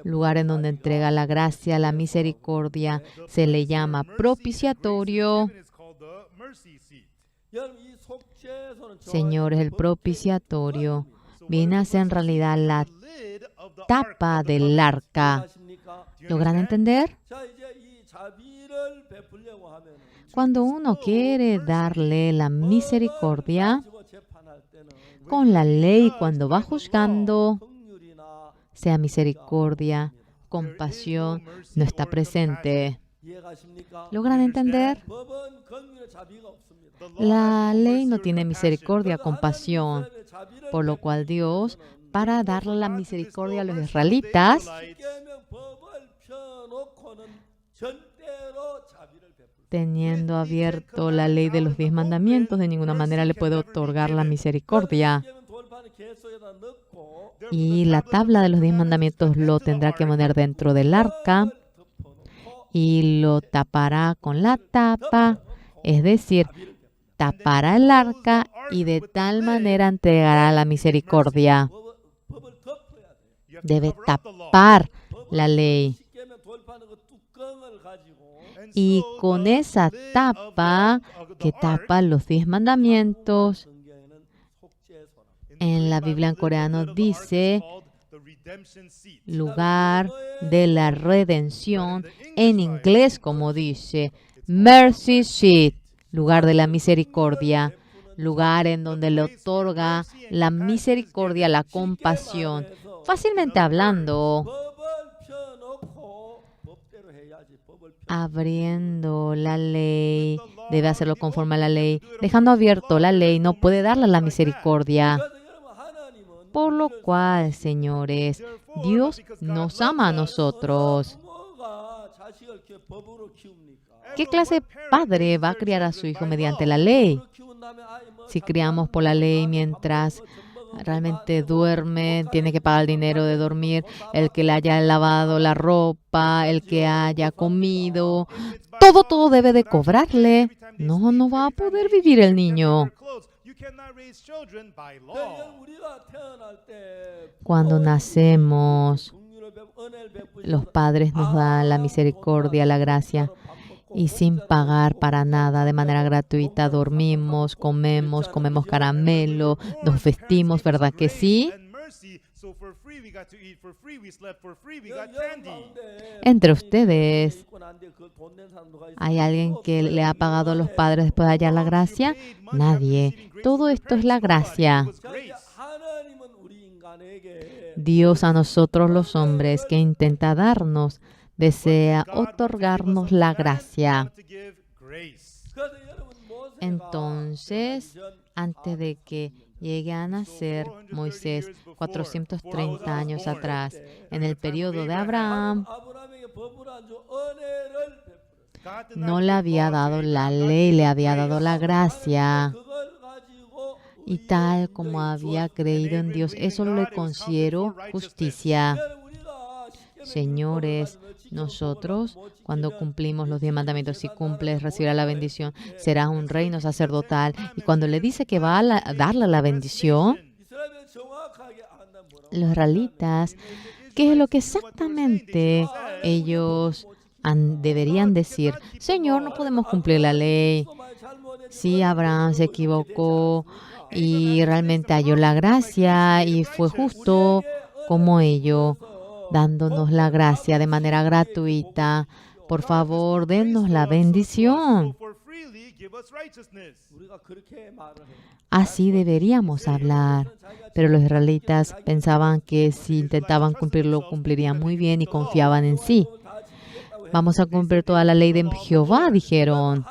lugar en donde entrega la gracia, la misericordia, se le llama propiciatorio. Señores, el propiciatorio viene a ser en realidad la tapa del arca. ¿Logran entender? Cuando uno quiere darle la misericordia con la ley, cuando va juzgando, sea misericordia, compasión, no está presente. ¿Logran entender? La ley no tiene misericordia, compasión, por lo cual Dios, para darle la misericordia a los israelitas, teniendo abierto la ley de los 10 mandamientos, de ninguna manera le puede otorgar la misericordia. Y la tabla de los 10 mandamientos lo tendrá que poner dentro del arca y lo tapará con la tapa, es decir, tapará el arca y de tal manera entregará la misericordia. Debe tapar la ley. Y con esa tapa que tapa los 10 mandamientos, en la Biblia en coreano dice lugar de la redención. En inglés, como dice, mercy seat, lugar de la misericordia, lugar en donde le otorga la misericordia, la compasión. Fácilmente hablando, abriendo la ley, debe hacerlo conforme a la ley. Dejando abierto la ley, no puede darle la misericordia. Por lo cual, señores, Dios nos ama a nosotros. ¿Qué clase de padre va a criar a su hijo mediante la ley? Si criamos por la ley mientras realmente duerme, tiene que pagar el dinero de dormir, el que le haya lavado la ropa, el que haya comido, todo debe de cobrarle. No va a poder vivir el niño. Cuando nacemos, los padres nos dan la misericordia, la gracia, y sin pagar para nada, de manera gratuita, dormimos, comemos caramelo, nos vestimos, ¿verdad que sí? Entre ustedes, ¿hay alguien que le ha pagado a los padres después de hallar la gracia? Nadie. Todo esto es la gracia. Dios a nosotros los hombres que intenta darnos, desea otorgarnos la gracia. Entonces, antes de que llegue a nacer Moisés 430 años atrás, en el periodo de Abraham, no le había dado la ley, le había dado la gracia. Y tal como había creído en Dios, eso le considero justicia. Señores, nosotros, cuando cumplimos los 10 mandamientos, si cumples, recibirás la bendición, serás un reino sacerdotal. Y cuando le dice que va a darle la bendición, los israelitas, ¿qué es lo que exactamente ellos deberían decir? Señor, no podemos cumplir la ley. Sí, Abraham se equivocó y realmente halló la gracia y fue justo como ellos, dándonos la gracia de manera gratuita. Por favor, denos la bendición. Así deberíamos hablar. Pero los israelitas pensaban que si intentaban cumplirlo, cumplirían muy bien y confiaban en sí. Vamos a cumplir toda la ley de Jehová, dijeron.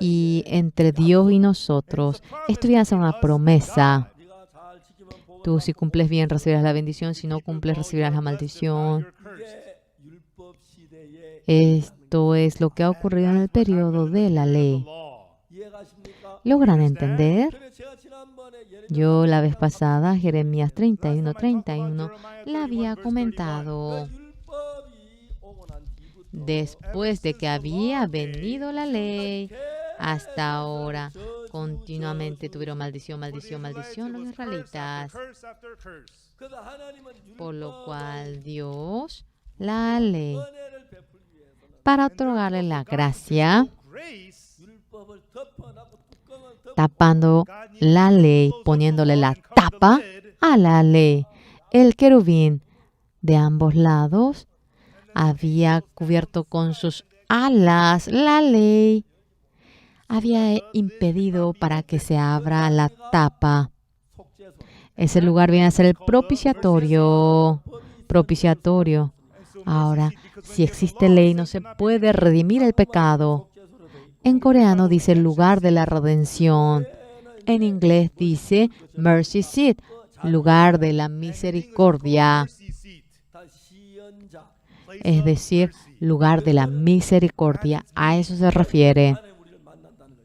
Y entre Dios y nosotros, esto viene a ser una promesa. Tú, si cumples bien, recibirás la bendición. Si no cumples, recibirás la maldición. Esto es lo que ha ocurrido en el periodo de la ley. ¿Logran entender? Yo la vez pasada, Jeremías 31, la había comentado. Después de que había venido la ley, hasta ahora continuamente tuvieron maldición, maldición, maldición los israelitas. Por lo cual Dios, la ley, para otorgarle la gracia, tapando la ley, poniéndole la tapa a la ley. El querubín de ambos lados había cubierto con sus alas la ley, había impedido para que se abra la tapa. Ese lugar viene a ser el propiciatorio. Propiciatorio. Ahora, si existe ley, no se puede redimir el pecado. En coreano dice el lugar de la redención. En inglés dice mercy seat, lugar de la misericordia. Es decir, lugar de la misericordia. A eso se refiere.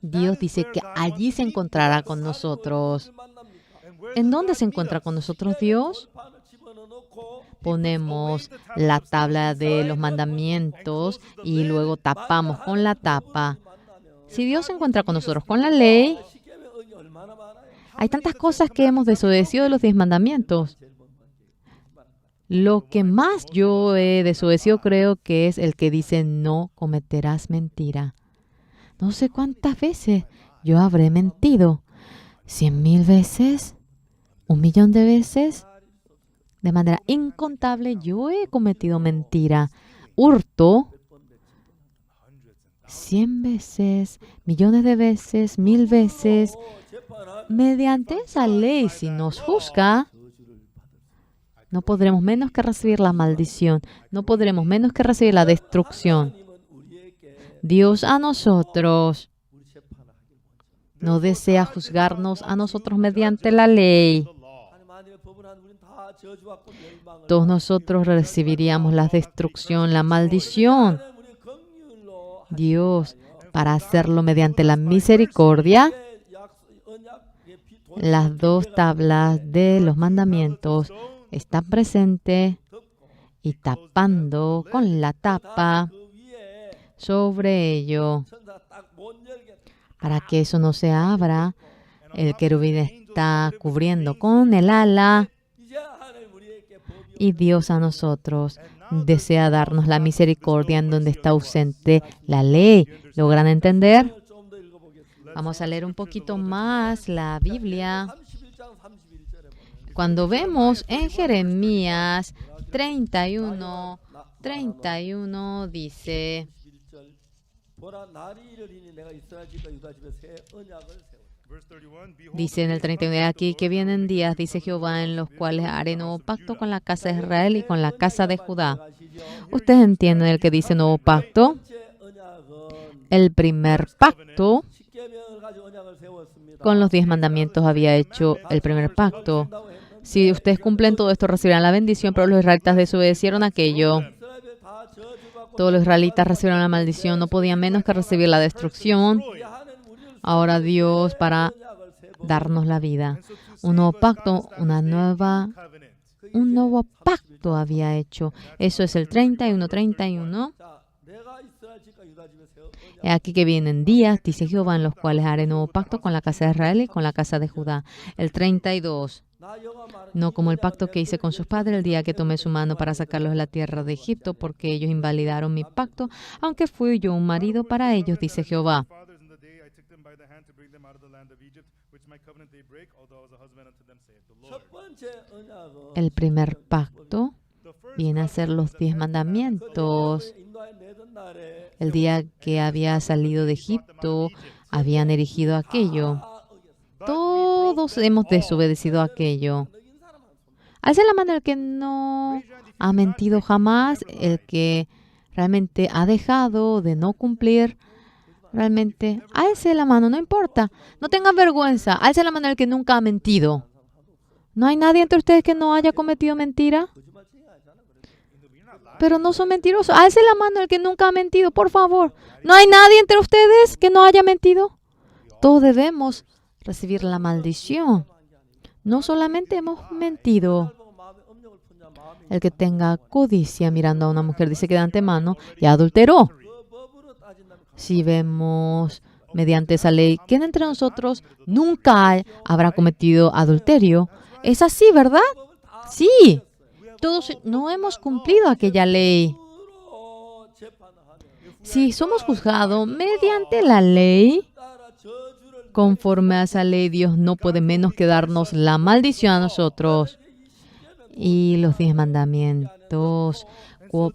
Dios dice que allí se encontrará con nosotros. ¿En dónde se encuentra con nosotros Dios? Ponemos la tabla de los mandamientos y luego tapamos con la tapa. Si Dios se encuentra con nosotros con la ley, hay tantas cosas que hemos desobedecido de los 10 mandamientos. Lo que más yo he desobedecido creo que es el que dice no cometerás mentira. No sé cuántas veces yo habré mentido. 100,000 veces, 1,000,000 de veces. De manera incontable yo he cometido mentira. Hurto 100 veces, millones de veces, 1,000 veces. Mediante esa ley, si nos juzga, no podremos menos que recibir la maldición. No podremos menos que recibir la destrucción. Dios a nosotros no desea juzgarnos a nosotros mediante la ley. Todos nosotros recibiríamos la destrucción, la maldición. Dios, para hacerlo mediante la misericordia, las 2 tablas de los mandamientos están presentes y tapando con la tapa sobre ello. Para que eso no se abra, el querubín está cubriendo con el ala y Dios a nosotros desea darnos la misericordia en donde está ausente la ley. ¿Logran entender? Vamos a leer un poquito más la Biblia. Cuando vemos en Jeremías 31 dice, dice en el 31, aquí que vienen días, dice Jehová, en los cuales haré nuevo pacto con la casa de Israel y con la casa de Judá. ¿Ustedes entienden el que dice nuevo pacto? El primer pacto Con los 10 mandamientos había hecho el primer pacto. Si ustedes cumplen todo esto, recibirán la bendición, pero los israelitas desobedecieron aquello. Todos los israelitas recibieron la maldición, no podían menos que recibir la destrucción. Ahora Dios, para darnos la vida, un nuevo pacto, un nuevo pacto había hecho. Eso es el 31. He aquí que vienen días, dice Jehová, en los cuales haré nuevo pacto con la casa de Israel y con la casa de Judá. El 32. No como el pacto que hice con sus padres el día que tomé su mano para sacarlos de la tierra de Egipto, porque ellos invalidaron mi pacto, aunque fui yo un marido para ellos, dice Jehová. El primer pacto viene a ser los 10 mandamientos. El día que había salido de Egipto, habían erigido aquello. Todos hemos desobedecido aquello. Alza la mano el que no ha mentido jamás, el que realmente ha dejado de no cumplir. Realmente, alce la mano, no importa. No tengan vergüenza. Alce la mano el que nunca ha mentido. ¿No hay nadie entre ustedes que no haya cometido mentira? Pero no son mentirosos. Alce la mano el que nunca ha mentido, por favor. ¿No hay nadie entre ustedes que no haya mentido? Todos debemos recibir la maldición. No solamente hemos mentido. El que tenga codicia mirando a una mujer dice que de antemano ya adulteró. Si vemos mediante esa ley, ¿quién entre nosotros nunca habrá cometido adulterio? Es así, ¿verdad? Sí. Todos no hemos cumplido aquella ley. Si somos juzgados mediante la ley, conforme a esa ley, Dios no puede menos que darnos la maldición a nosotros. Y los 10 mandamientos,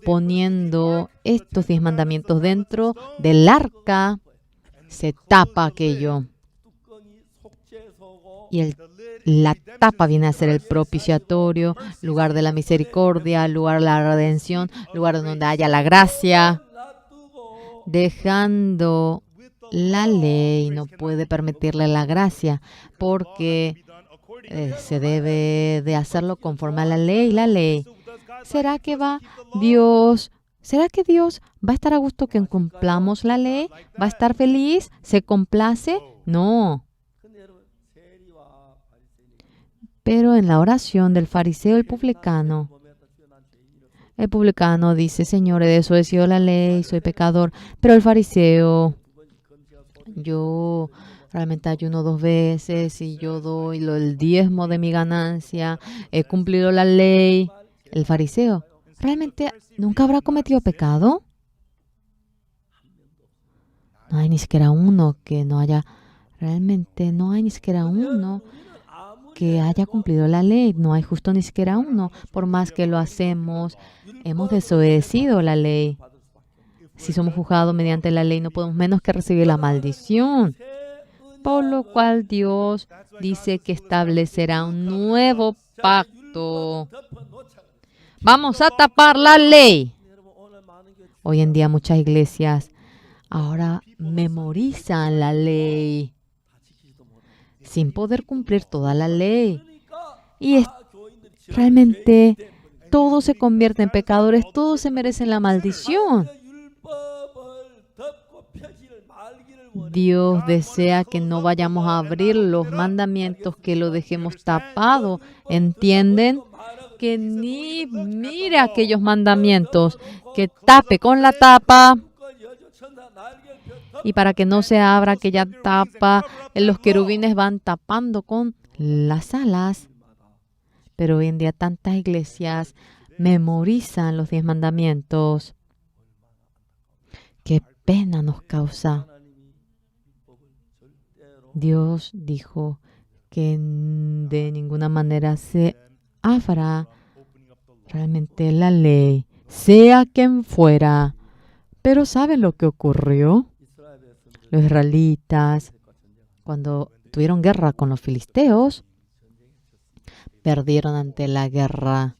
poniendo estos 10 mandamientos dentro del arca, se tapa aquello. Y la tapa viene a ser el propiciatorio, lugar de la misericordia, lugar de la redención, lugar donde haya la gracia. Dejando la ley no puede permitirle la gracia, porque se debe de hacerlo conforme a la ley. ¿Será que Dios va a estar a gusto que cumplamos la ley? ¿Va a estar feliz? ¿Se complace? No. Pero en la oración del fariseo el publicano dice: Señor, he desobedecido la ley, soy pecador. Pero el fariseo: yo realmente ayuno 2 veces y yo doy el diezmo de mi ganancia, he cumplido la ley. El fariseo, ¿realmente nunca habrá cometido pecado? No hay ni siquiera uno que no haya, realmente no hay ni siquiera uno que haya cumplido la ley. No hay justo ni siquiera uno. Por más que lo hacemos, hemos desobedecido la ley. Si somos juzgados mediante la ley, no podemos menos que recibir la maldición. Por lo cual Dios dice que establecerá un nuevo pacto. Vamos a tapar la ley. Hoy en día muchas iglesias ahora memorizan la ley sin poder cumplir toda la ley. Y realmente todos se convierten en pecadores, todos se merecen la maldición. Dios desea que no vayamos a abrir los mandamientos, que lo dejemos tapado. ¿Entienden? Que ni mire aquellos mandamientos, que tape con la tapa. Y para que no se abra aquella tapa, los querubines van tapando con las alas. Pero hoy en día tantas iglesias memorizan los 10 mandamientos. Qué pena nos causa. Dios dijo que de ninguna manera se abra realmente la ley, sea quien fuera. Pero ¿saben lo que ocurrió? Los israelitas, cuando tuvieron guerra con los filisteos, perdieron ante la guerra.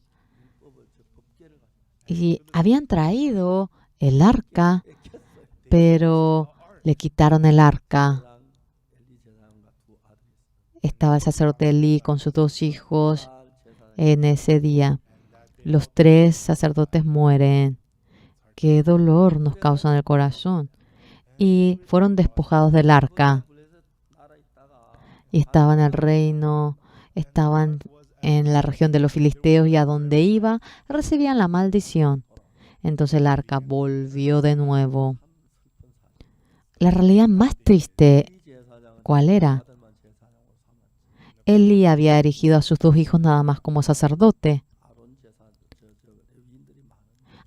Y habían traído el arca, pero le quitaron el arca. Estaba el sacerdote Elí con sus 2 hijos en ese día. Los 3 sacerdotes mueren. Qué dolor nos causa en el corazón. Y fueron despojados del arca. Y estaban en el reino, estaban en la región de los filisteos y a donde iba recibían la maldición. Entonces el arca volvió de nuevo. La realidad más triste, ¿cuál era? Elí había erigido a sus 2 hijos nada más como sacerdote.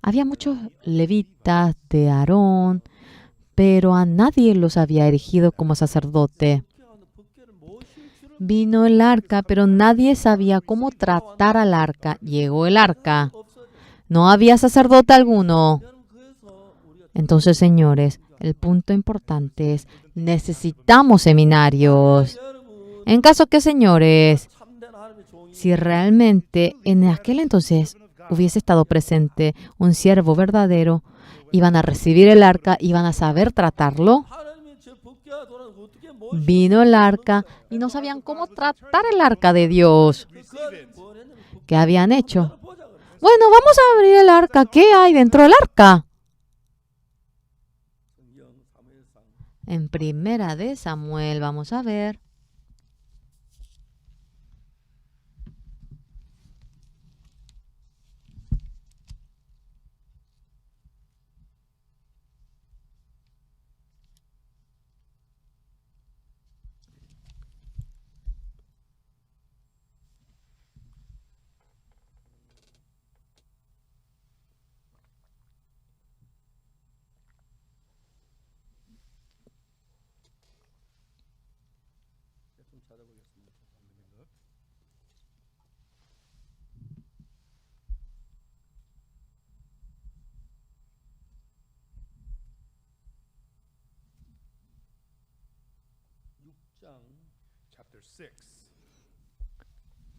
Había muchos levitas de Aarón, pero a nadie los había erigido como sacerdote. Vino el arca, pero nadie sabía cómo tratar al arca. Llegó el arca. No había sacerdote alguno. Entonces, señores, el punto importante es, necesitamos seminarios. En caso que, señores, si realmente en aquel entonces hubiese estado presente un siervo verdadero, iban a recibir el arca, iban a saber tratarlo. Vino el arca y no sabían cómo tratar el arca de Dios. ¿Qué habían hecho? Bueno, vamos a abrir el arca. ¿Qué hay dentro del arca? En Primera de Samuel, vamos a ver.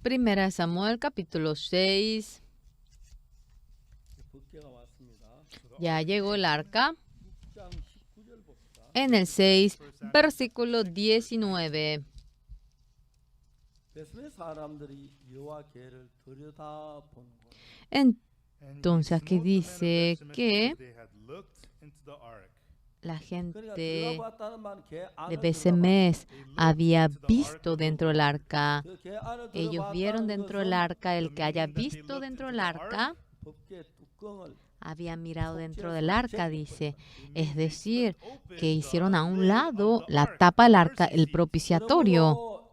Primera de Samuel, capítulo 6. Ya llegó el arca. En el 6, versículo 19. Entonces aquí dice que la gente de Besemes había visto dentro del arca. Ellos vieron dentro del arca. El que haya visto dentro del arca había mirado dentro del arca, dice. Es decir, que hicieron a un lado la tapa del arca, el propiciatorio.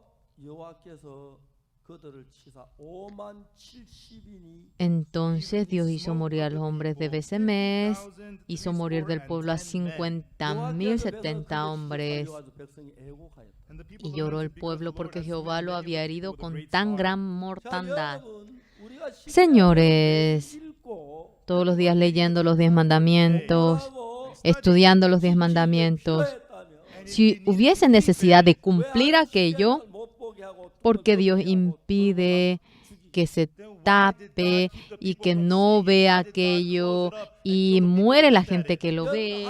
Entonces Dios hizo morir a los hombres de Besemes, hizo morir del pueblo a 50,070 hombres. Y lloró el pueblo porque Jehová lo había herido con tan gran mortandad. Señores, todos los días leyendo los 10 mandamientos, estudiando los 10 mandamientos, si hubiese necesidad de cumplir aquello, porque Dios impide que se tape y que no vea aquello y muere la gente que lo ve.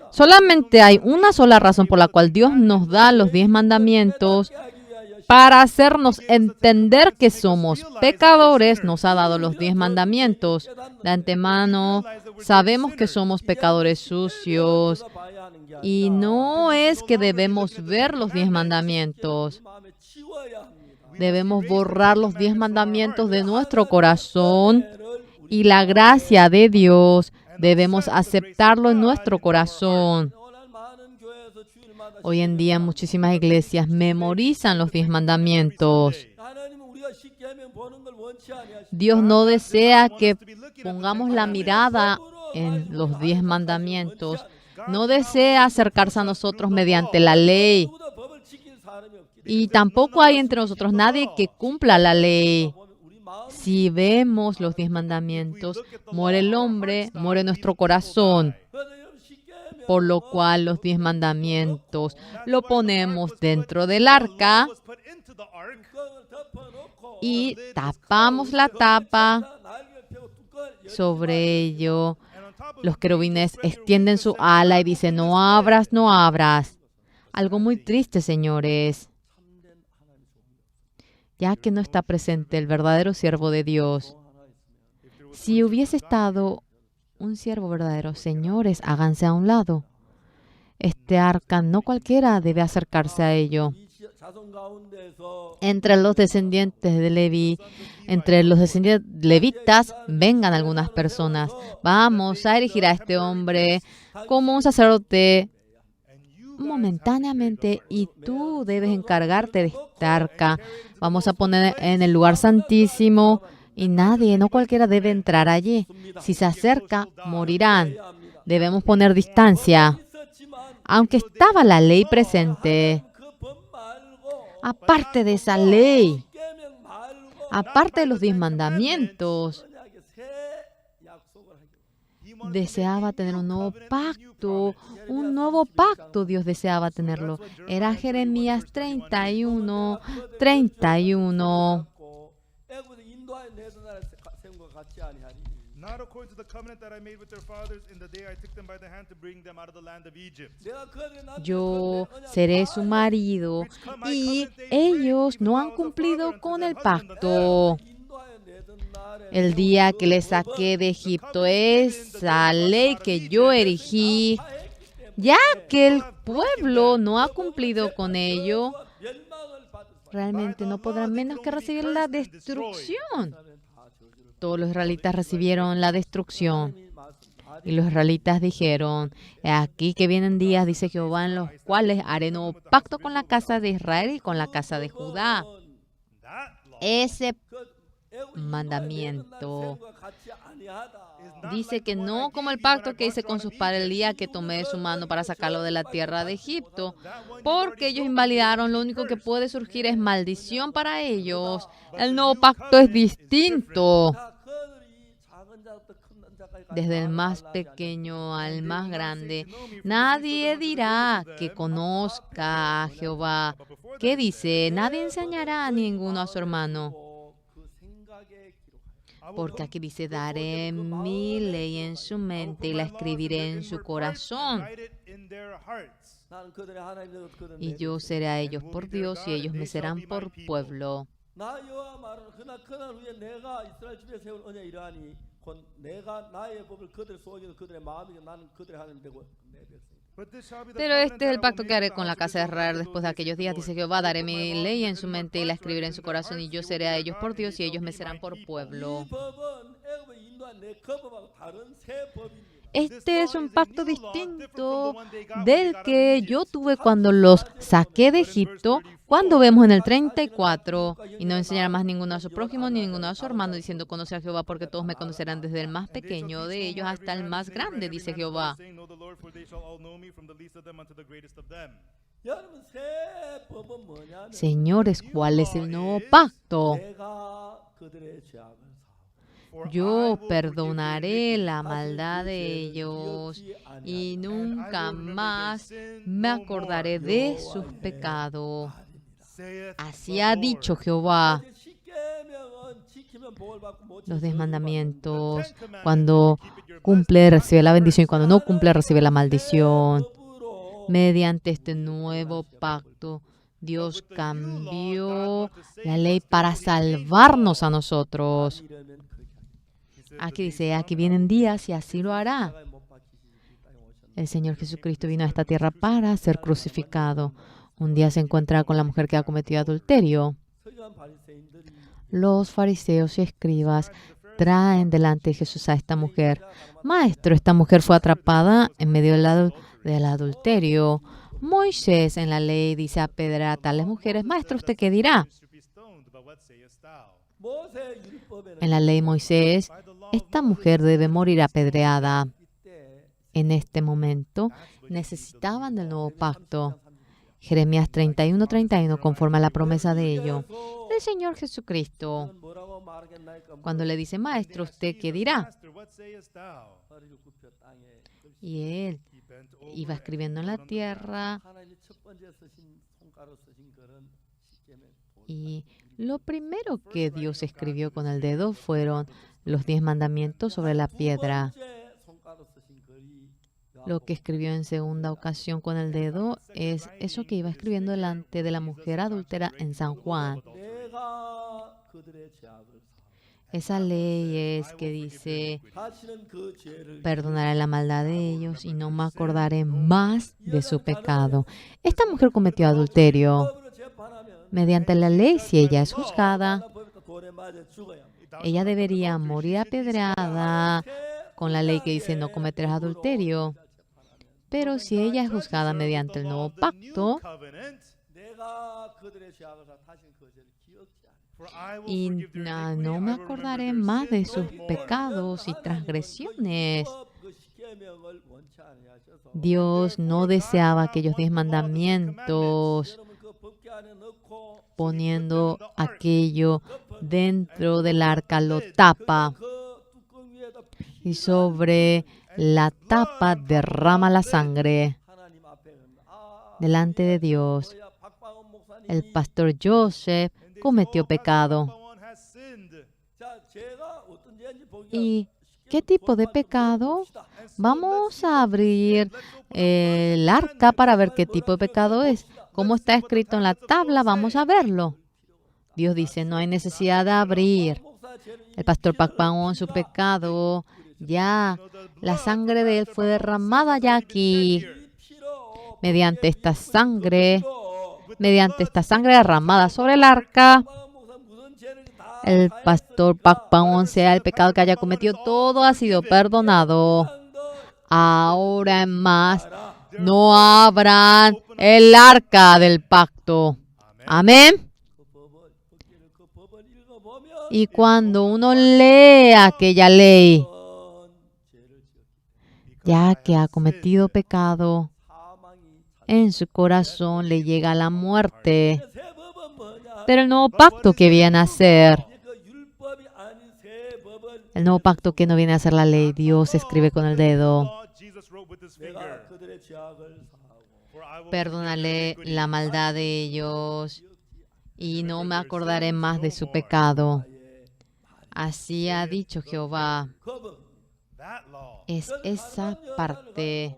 Solamente hay una sola razón por la cual Dios nos da los 10 mandamientos. Para hacernos entender que somos pecadores, nos ha dado los 10 mandamientos. De antemano, sabemos que somos pecadores sucios. Y no es que debemos ver los 10 mandamientos. Debemos borrar los 10 mandamientos de nuestro corazón. Y la gracia de Dios debemos aceptarlo en nuestro corazón. Hoy en día muchísimas iglesias memorizan los 10 mandamientos. Dios no desea que pongamos la mirada en los 10 mandamientos. No desea acercarse a nosotros mediante la ley. Y tampoco hay entre nosotros nadie que cumpla la ley. Si vemos los 10 mandamientos, muere el hombre, muere nuestro corazón. Por lo cual los 10 mandamientos lo ponemos dentro del arca y tapamos la tapa. Sobre ello, los querubines extienden su ala y dicen, no abras, no abras. algo muy triste, señores, ya que no está presente el verdadero siervo de Dios. Si hubiese estado un siervo verdadero, señores, háganse a un lado. Este arca no cualquiera debe acercarse a ello. Entre los descendientes de Leví, entre los descendientes levitas, vengan algunas personas. Vamos a erigir a este hombre como un sacerdote momentáneamente y tú debes encargarte de esta arca. Vamos a poner en el lugar santísimo y nadie, no cualquiera debe entrar allí. Si se acerca, morirán. Debemos poner distancia. Aunque estaba la ley presente, aparte de esa ley, aparte de los 10 mandamientos, deseaba tener un nuevo pacto. Un nuevo pacto Dios deseaba tenerlo. Era Jeremías 31, 31. Not according to the covenant that I made with their fathers in the day I took them by the hand to bring them out of the land of Egypt. Yo seré su marido y ellos no han cumplido con el pacto. El día que les saqué de Egipto, esa ley que yo erigí, ya que el pueblo no ha cumplido con ello, realmente no podrán menos que recibir la destrucción. Todos los israelitas recibieron la destrucción. Y los israelitas dijeron, aquí que vienen días, dice Jehová, en los cuales haré nuevo pacto con la casa de Israel y con la casa de Judá. Ese mandamiento dice que no como el pacto que hice con sus padres el día que tomé su mano para sacarlo de la tierra de Egipto, porque ellos invalidaron. Lo único que puede surgir es maldición para ellos. El nuevo pacto es distinto. Desde el más pequeño al más grande, nadie dirá que conozca a Jehová. ¿Qué dice? Nadie enseñará a ninguno a su hermano. Porque aquí dice, daré mi ley en su mente y la escribiré en su corazón. Y yo seré a ellos por Dios y ellos me serán por pueblo. Pero este es el pacto que haré con la casa de Israel después de aquellos días, dice Jehová, daré mi ley en su mente y la escribiré en su corazón, y yo seré a ellos por Dios y ellos me serán por pueblo. Este es un pacto distinto del que yo tuve cuando los saqué de Egipto, cuando vemos en el 34, y no enseñará más ninguno a su prójimo ni ninguno a su hermano, diciendo, conoce a Jehová, porque todos me conocerán desde el más pequeño de ellos hasta el más grande, dice Jehová. Señores, ¿cuál es el nuevo pacto? Yo perdonaré la maldad de ellos y nunca más me acordaré de sus pecados. Así ha dicho Jehová. Los 10 mandamientos, cuando cumple recibe la bendición y cuando no cumple recibe la maldición. Mediante este nuevo pacto, Dios cambió la ley para salvarnos a nosotros. Aquí dice, aquí vienen días y así lo hará. El Señor Jesucristo vino a esta tierra para ser crucificado. Un día se encuentra con la mujer que ha cometido adulterio. Los fariseos y escribas traen delante de Jesús a esta mujer. Maestro, esta mujer fue atrapada en medio del adulterio. Moisés en la ley dice apedrear a tales mujeres. Maestro, ¿usted qué dirá? En la ley Moisés, esta mujer debe morir apedreada. En este momento necesitaban del nuevo pacto. Jeremías 31, 31, conforme a la promesa de ello. El Señor Jesucristo, cuando le dice, Maestro, ¿usted qué dirá? Y él iba escribiendo en la tierra. Y lo primero que Dios escribió con el dedo fueron los 10 mandamientos sobre la piedra. Lo que escribió en segunda ocasión con el dedo es eso que iba escribiendo delante de la mujer adúltera en San Juan. 내가 그들의 죄악을 Esa ley es que dice, 다시는 그 죄를 perdonaré la maldad de ellos y no me acordaré más de su pecado. Esta mujer cometió adulterio. 법으로 재판하면 Mediante la ley, si ella es juzgada, 법에서 돌에 맞아 죽어야 합니다. ella debería morir apedreada con la ley que dice no cometerás adulterio. Pero si ella es juzgada mediante el nuevo pacto 내가 그들의 죄악을 다 다시는 그 죄를 기억지 않아. y no me acordaré más de sus pecados y transgresiones. 그 십계명을 원치 않으셔서 Dios no deseaba aquellos 10 mandamientos, 여러분 그 법궤 안에 넣고 poniendo aquello dentro del arca, lo tapa 그 뚜껑 위에다 y sobre la tapa derrama la sangre 하나님 앞에 delante de Dios. 뭐야 박방원 목사님 El pastor Joseph cometió pecado. 자 죄가 어떤 죄인지 보기 ¿Y qué tipo de pecado? Vamos a abrir el arca para ver qué tipo de pecado es. Como está escrito en la tabla, vamos a verlo. Dios dice, no hay necesidad de abrir. 목사 죄를 El pastor Pakpaon, su pecado, ya la sangre de él fue derramada ya aquí. 피로 Mediante esta sangre derramada sobre el arca, 박방원 목사 무슨 죄를 다 el pastor Pakpaon, sea el pecado que haya cometido, todo ha sido perdonado. Ahora en más, no abran el arca del pacto. Amén. 그 법을 읽어보면 Y cuando uno lee aquella ley, 어떤 죄를 지었기 ya que ha cometido pecado, 사망이 en su corazón le llega la muerte. 새 법은 뭐냐? Pero el nuevo pacto que viene a ser, 그 율법이 아닌 새 법은 el nuevo pacto que no viene a ser la ley, Dios escribe con el dedo. 내가 그들의 죄악을 사하고 Perdónale la maldad de ellos y no me acordaré más de su pecado. Así ha dicho Jehová. 법은 Es esa parte.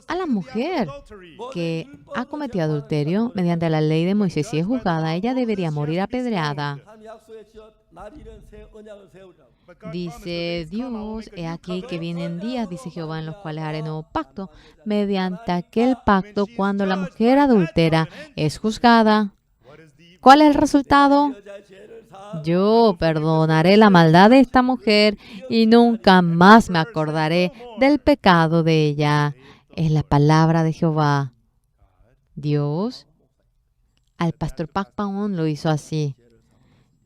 A la mujer que ha cometido adulterio mediante la ley de Moisés y es juzgada, ella debería morir apedreada. 하나님 약속에 지어 날 이른 새 언약을 세우라고. Dice Dios, he aquí que vienen días, dice Jehová, en los cuales haré nuevo pacto, mediante aquel pacto cuando la mujer adúltera es juzgada. ¿Cuál es el resultado? 여자의 죄를 사 Yo perdonaré la maldad de esta mujer y nunca más me acordaré del pecado de ella. Es la palabra de Jehová. Dios al pastor Pakpaon lo hizo así.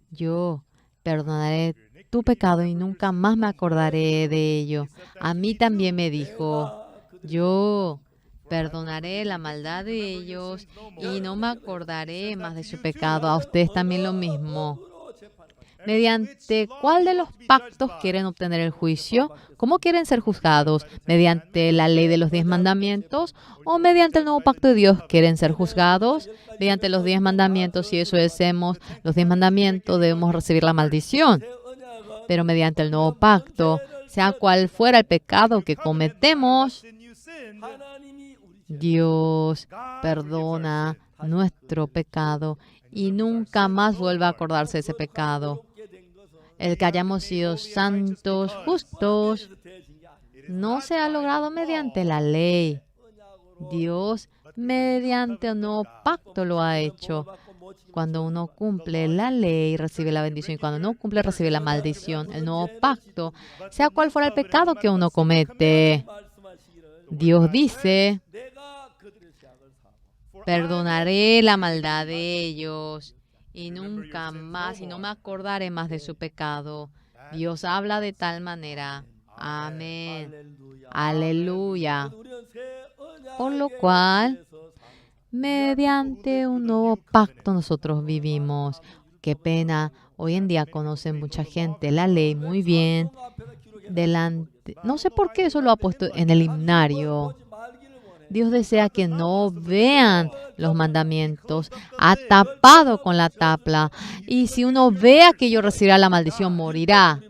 Yo perdonaré tu pecado y nunca más me acordaré de ello. A mí también me dijo, yo perdonaré la maldad de ellos y no me acordaré más de su pecado. A ustedes también lo mismo. ¿Mediante cuál de los pactos quieren obtener el juicio? ¿Cómo quieren ser juzgados? ¿Mediante la ley de los 10 mandamientos? ¿O mediante el nuevo pacto de Dios quieren ser juzgados? Mediante los 10 mandamientos, si eso hacemos, los 10 mandamientos, debemos recibir la maldición. Pero mediante el nuevo pacto, sea cual fuera el pecado que cometemos, 하나님이 우리 Dios perdona nuestro pecado y nunca más vuelve a acordarse de ese pecado. 죄 된 것은 El que hayamos sido santos, justos, 대신 게 아니에요. no se ha logrado mediante la ley. Dios, mediante un nuevo pacto, lo ha hecho. Cuando uno cumple la ley, recibe la bendición. Y cuando no cumple, recibe la maldición. El nuevo pacto, sea cual fuera el pecado que uno comete, 말씀하시기를 Dios dice, 내가 그들의 죄악을 사하고 perdonaré la maldad de ellos y nunca más, y no me acordaré más de su pecado. Dios habla de tal manera. Amén. Aleluya. 우리는 새 언약의 Por lo cual, 안에서 삽니다. mediante un nuevo pacto nosotros vivimos. Qué pena, hoy en día conoce mucha gente la ley muy bien. Delante, no sé por qué eso lo ha puesto en el himnario. Dios desea que no vean los mandamientos, ha tapado con la tabla. Y si uno ve aquello, recibirá la maldición, morirá.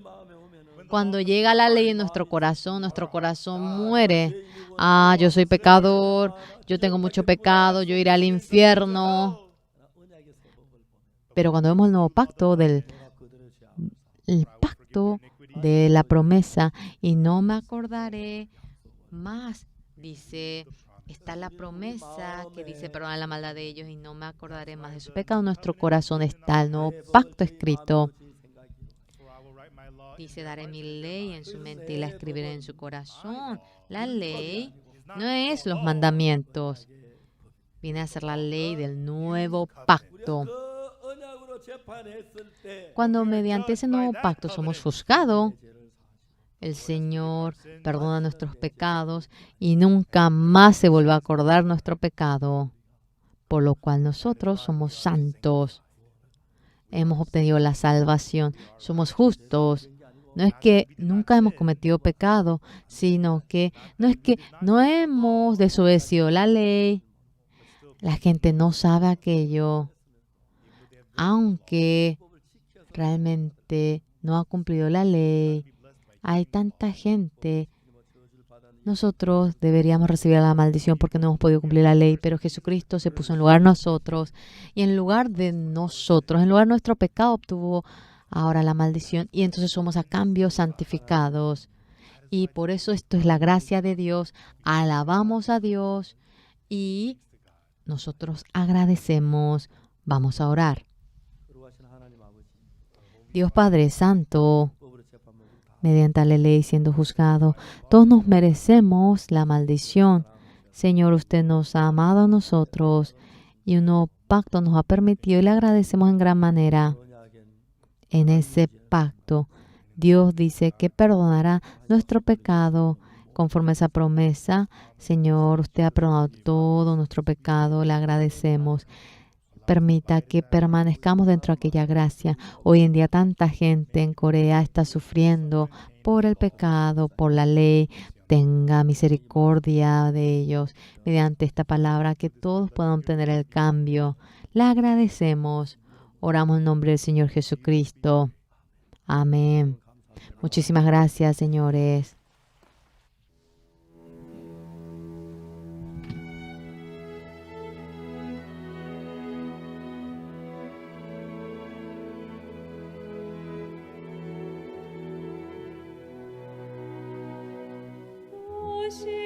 Cuando llega la ley en nuestro corazón muere. Ah, yo soy pecador, yo tengo mucho pecado, yo iré al infierno. Pero cuando vemos el nuevo pacto el pacto de la promesa, y no me acordaré más, dice, está la promesa que dice perdona la maldad de ellos y no me acordaré más de su pecado. En nuestro corazón está el nuevo pacto escrito. Dice, daré mi ley en su mente y la escribiré en su corazón. La ley no es los mandamientos. Viene a ser la ley del nuevo pacto. Cuando mediante ese nuevo pacto somos juzgados, el Señor perdona nuestros pecados y nunca más se vuelve a acordar nuestro pecado, por lo cual nosotros somos santos. Hemos obtenido la salvación, somos justos. No es que nunca hemos cometido pecado, sino que no hemos desobedecido la ley. La gente no sabe aquello, aunque realmente no ha cumplido la ley. Hay tanta gente. Nosotros deberíamos recibir la maldición porque no hemos podido cumplir la ley, pero Jesucristo se puso en lugar de nosotros y en lugar de nosotros, en lugar de nuestro pecado, obtuvo ahora la maldición y entonces somos a cambio santificados. Y por eso esto es la gracia de Dios. Alabamos a Dios y nosotros agradecemos. Vamos a orar. Dios Padre Santo, mediante la ley siendo juzgado, todos nos merecemos la maldición. Señor, usted nos ha amado a nosotros y un nuevo pacto nos ha permitido y le agradecemos en gran manera. En ese pacto, Dios dice que perdonará nuestro pecado conforme a esa promesa. Señor, usted ha perdonado todo nuestro pecado, le agradecemos. Permita que permanezcamos dentro de aquella gracia. Hoy en día tanta gente en Corea está sufriendo por el pecado, por la ley. Tenga misericordia de ellos mediante esta palabra, que todos puedan obtener el cambio. Le agradecemos. Oramos en nombre del Señor Jesucristo. Amén. Muchísimas gracias, señores. 오시